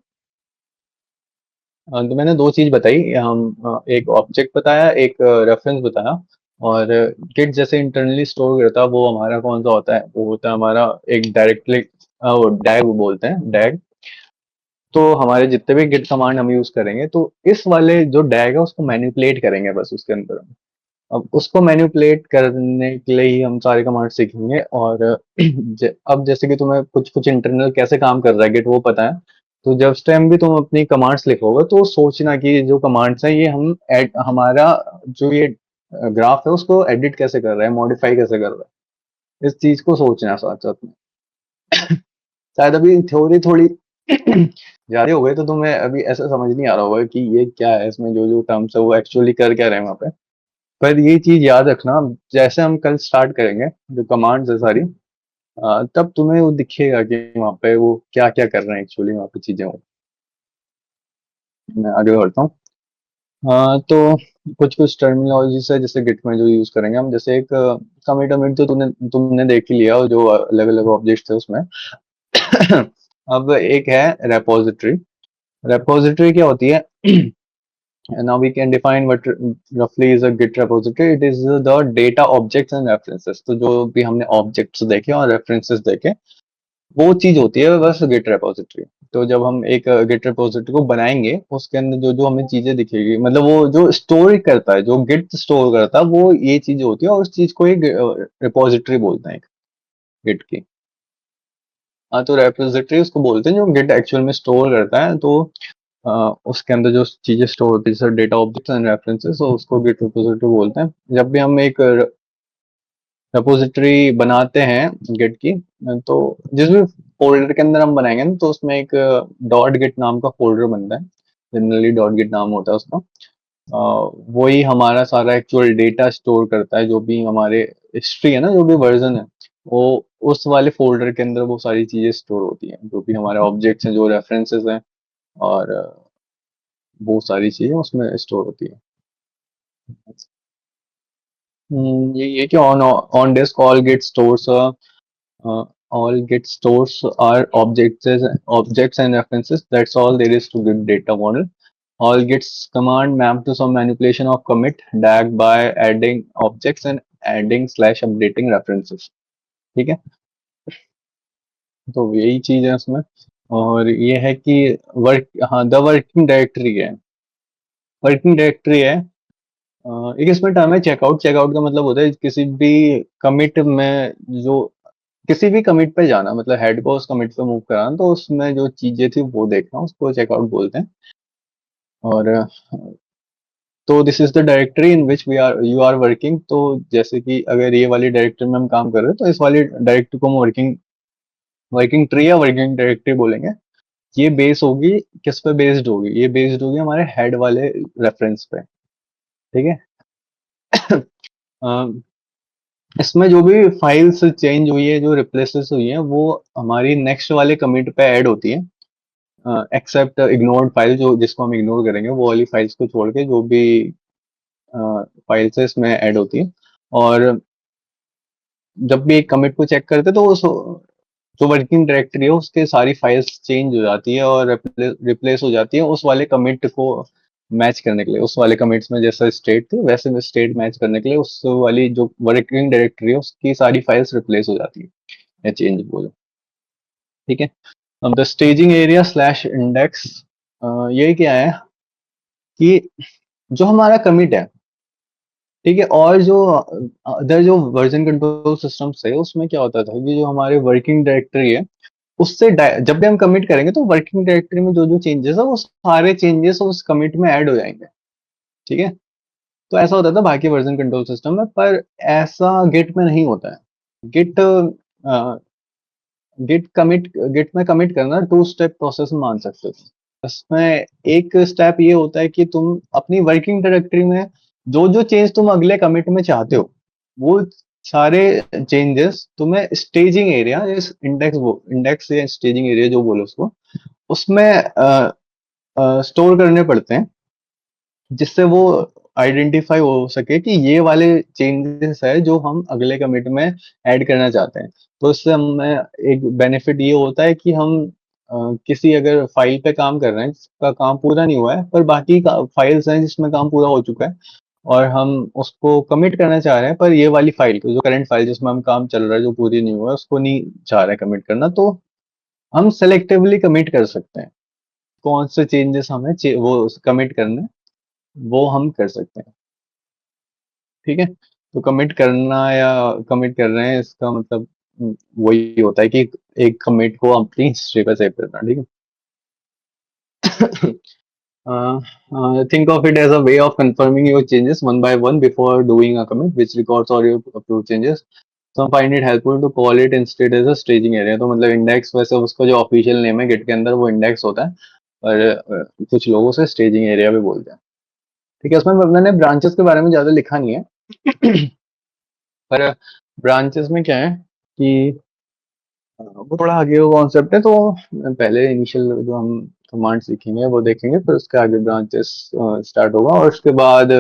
तो मैंने दो चीज बताई, हम एक ऑब्जेक्ट बताया, एक रेफरेंस बताया। और गिट जैसे इंटरनली स्टोर करता है वो हमारा कौन सा होता है? वो होता है हमारा एक डायरेक्टली, वो डैग बोलते हैं, डैग। तो हमारे जितने भी गिट कमांड हम यूज करेंगे तो इस वाले जो डैग है उसको मैनिपुलेट करेंगे बस उसके अंदर। अब उसको मैनिपुलेट करने के लिए ही हम सारे कमांड सीखेंगे। और अब जैसे कि तुम्हें कुछ कुछ इंटरनल कैसे काम कर रहा है गिट वो पता है, तो जब टाइम भी तुम अपनी कमांड्स लिखोगे तो सोचना कि जो कमांड्स है ये हम हमारा जो ये ग्राफ है उसको एडिट कैसे कर रहा है, मॉडिफाई कैसे कर रहा है, इस चीज को सोचना है साथ साथ में। शायद अभी थ्योरी थोड़ी ज्यादा हो गई तो तुम्हें अभी ऐसा समझ नहीं आ रहा होगा कि ये क्या है, इसमें जो जो टर्म्स है वो एक्चुअली कर क्या रहे हैं वहाँ पे। पर ये चीज याद रखना, जैसे हम कल स्टार्ट करेंगे जो कमांड्स है सारी, तब तुम्हें वो दिखेगा कि वहाँ पे वो क्या क्या कर रहे हैं एक्चुअली वहाँ पे चीजें हो। मैं आगे बढ़ता हूँ। तो कुछ कुछ टर्मिनोलॉजीज है जैसे गिट में जो यूज करेंगे हम, जैसे एक कमिट अमिट तो तुमने तुमने देख ही लिया, जो अलग अलग ऑब्जेक्ट्स है उसमें। अब एक है रेपोजिटरी। रेपोजिटरी क्या होती है? And now we can define what roughly is a Git repository. It is the data objects and references. तो जो भी हमने objects देखे और references देखे, वो चीज होती है बस Git repository। तो जब हम एक Git repository को बनाएंगे उसके अंदर जो जो हमें चीजें दिखेगी, मतलब वो जो स्टोर करता है, जो Git स्टोर करता है वो ये चीज होती है, और उस चीज को एक रिपोजिटरी बोलते हैं, Git की। हाँ, तो रेपोजिटरी उसको बोलते हैं जो Git एक्चुअल में स्टोर करता है। तो उसके अंदर जो चीजें स्टोर होती है जैसे डेटा ऑब्जेक्ट्स एंड रेफरेंसेस, तो उसको गिट रिपोजिटरी बोलते हैं। जब भी हम एक रिपोजिटरी बनाते हैं गिट की, तो जिस भी फोल्डर के अंदर हम बनाएंगे ना तो उसमें एक डॉट गिट नाम का फोल्डर बनता है। जनरली डॉट गिट नाम होता है उसका। वही हमारा सारा एक्चुअल डेटा स्टोर करता है, जो भी हमारे हिस्ट्री है ना, जो भी वर्जन है, वो उस वाले फोल्डर के अंदर वो सारी चीजें स्टोर होती हैं, जो भी हमारे ऑब्जेक्ट्स हैं, जो रेफरेंसेस हैं, और वो सारी चीजें उसमें स्टोर होती है। ये कि on disk all git stores are objects and references. That's all there is to git data model. All gits command map to some manipulation of commit DAG by adding objects and adding slash updating references. ठीक है, तो यही चीज है उसमें। और ये है कि वर्क, हाँ, द वर्किंग डायरेक्टरी है। वर्किंग डायरेक्टरी है, एक इसमें टर्म है चेकआउट। चेकआउट का मतलब होता है किसी भी कमिट में, जो किसी भी कमिट पे जाना, मतलब हेड को उस कमिट पे मूव कराना, तो उसमें जो चीजें थी वो देखना, उसको चेकआउट बोलते हैं। और तो this is the directory in which we are you are working. तो जैसे कि अगर ये वाली डायरेक्टरी में हम काम कर रहे हैं तो इस वाली डायरेक्टरी को हम वर्किंग वर्किंग ट्री या वर्किंग डायरेक्टरी बोलेंगे। ये बेस होगी, किस पे बेस्ड होगी? ये बेस्ड होगी हमारे हेड वाले रेफरेंस पे। ठीक है। इसमें जो भी फाइल्स चेंज हुई है, जो रिप्लेसेस हुई है, वो हमारी नेक्स्ट वाले कमिट पे ऐड होती है, एक्सेप्ट इग्नोर्ड फाइल, जो जिसको हम इग्नोर करेंगे, वो वाली फाइल्स को छोड़ के जो भी फाइल्स है इसमें ऐड होती है। और जब भी एक कमिट को चेक करते हैं तो उस जो वर्किंग डायरेक्टरी है उसके सारी फाइल्स चेंज हो जाती है और रिप्लेस हो जाती है उस वाले कमिट को मैच करने के लिए। उस वाले कमिट्स में जैसा स्टेट थी वैसे में स्टेट मैच करने के लिए उस वाली जो वर्किंग डायरेक्टरी है उसकी सारी फाइल्स रिप्लेस हो जाती है या चेंज बोलो। ठीक है। अब the staging area slash index, ये क्या है कि जो हमारा कमिट है, ठीक है, और जो अदर जो वर्जन कंट्रोल सिस्टम से उसमें क्या होता था कि जो हमारे वर्किंग डायरेक्टरी है उससे जब भी हम कमिट करेंगे तो वर्किंग डायरेक्टरी में जो जो चेंजेस है वो सारे चेंजेस उस कमिट में ऐड हो जाएंगे। ठीक है, तो ऐसा होता था बाकी वर्जन कंट्रोल सिस्टम में, पर ऐसा गिट में नहीं होता है। गिट गिट में कमिट करना टू स्टेप प्रोसेस मान सकते हो। इसमें एक स्टेप ये होता है कि तुम अपनी वर्किंग डायरेक्टरी में जो जो चेंज तुम अगले कमिट में चाहते हो वो सारे चेंजेस तुम्हें स्टेजिंग एरिया, इस इंडेक्स, वो इंडेक्स या स्टेजिंग एरिया जो बोलो उसको, उसमें स्टोर करने पड़ते हैं, जिससे वो आइडेंटिफाई हो सके कि ये वाले चेंजेस है जो हम अगले कमिट में ऐड करना चाहते हैं। तो इससे हमें एक बेनिफिट ये होता है कि हम किसी अगर फाइल पे काम कर रहे हैं जिसका काम पूरा नहीं हुआ है, पर बाकी फाइल्स हैं जिसमें काम पूरा हो चुका है, और हम उसको कमिट करना चाह रहे हैं, पर ये वाली फाइल जो करंट फाइल जिसमें हम काम चल रहा है जो पूरी नहीं हुआ है उसको नहीं चाह रहे हैं कमिट करना, तो हम सेलेक्टिवली कमिट कर सकते हैं। कौन से चेंजेस हमें वो कमिट करने हैं, वो हम कर सकते हैं। ठीक है, तो कमिट करना या कमिट कर रहे हैं इसका मतलब वही होता है कि एक कमिट को अपनी हिस्ट्री पे सेव करना। ठीक है, think of it as a way of confirming your changes one by one before doing a commit, which records all your approved changes. Some find it helpful to call it instead as a staging area। तो मतलब index वैसे उसका जो official name है Git के अंदर वो index होता है, और कुछ लोगों से स्टेजिंग एरिया भी बोलते हैं। ठीक है, उसमें मैंने ब्रांचेस के बारे में ज्यादा लिखा नहीं है। पर ब्रांचेस में क्या है कि वो थोड़ा आगे का कॉन्सेप्ट है, तो पहले इनिशियल जो हम कमांड सीखेंगे वो देखेंगे, फिर उसके आगे ब्रांचेस स्टार्ट होगा, और उसके बाद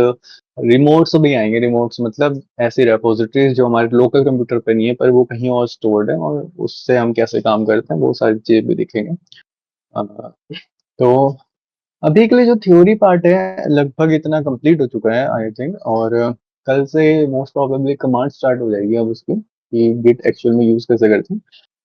रिमोट्स भी आएंगे। रिमोट्स मतलब ऐसी रेपोजिटरीज जो हमारे लोकल कंप्यूटर पे नहीं है पर वो कहीं और स्टोर्ड है, और उससे हम कैसे काम करते हैं वो सारी चीजें भी दिखेंगे। अ, तो अभी के लिए जो थ्योरी पार्ट है लगभग इतना कंप्लीट हो चुका है आई थिंक, और कल से मोस्ट प्रोबेबली कमांड स्टार्ट हो जाएगी अब उसकी, कि गिट एक्चुअल में यूज कैसे करते हैं।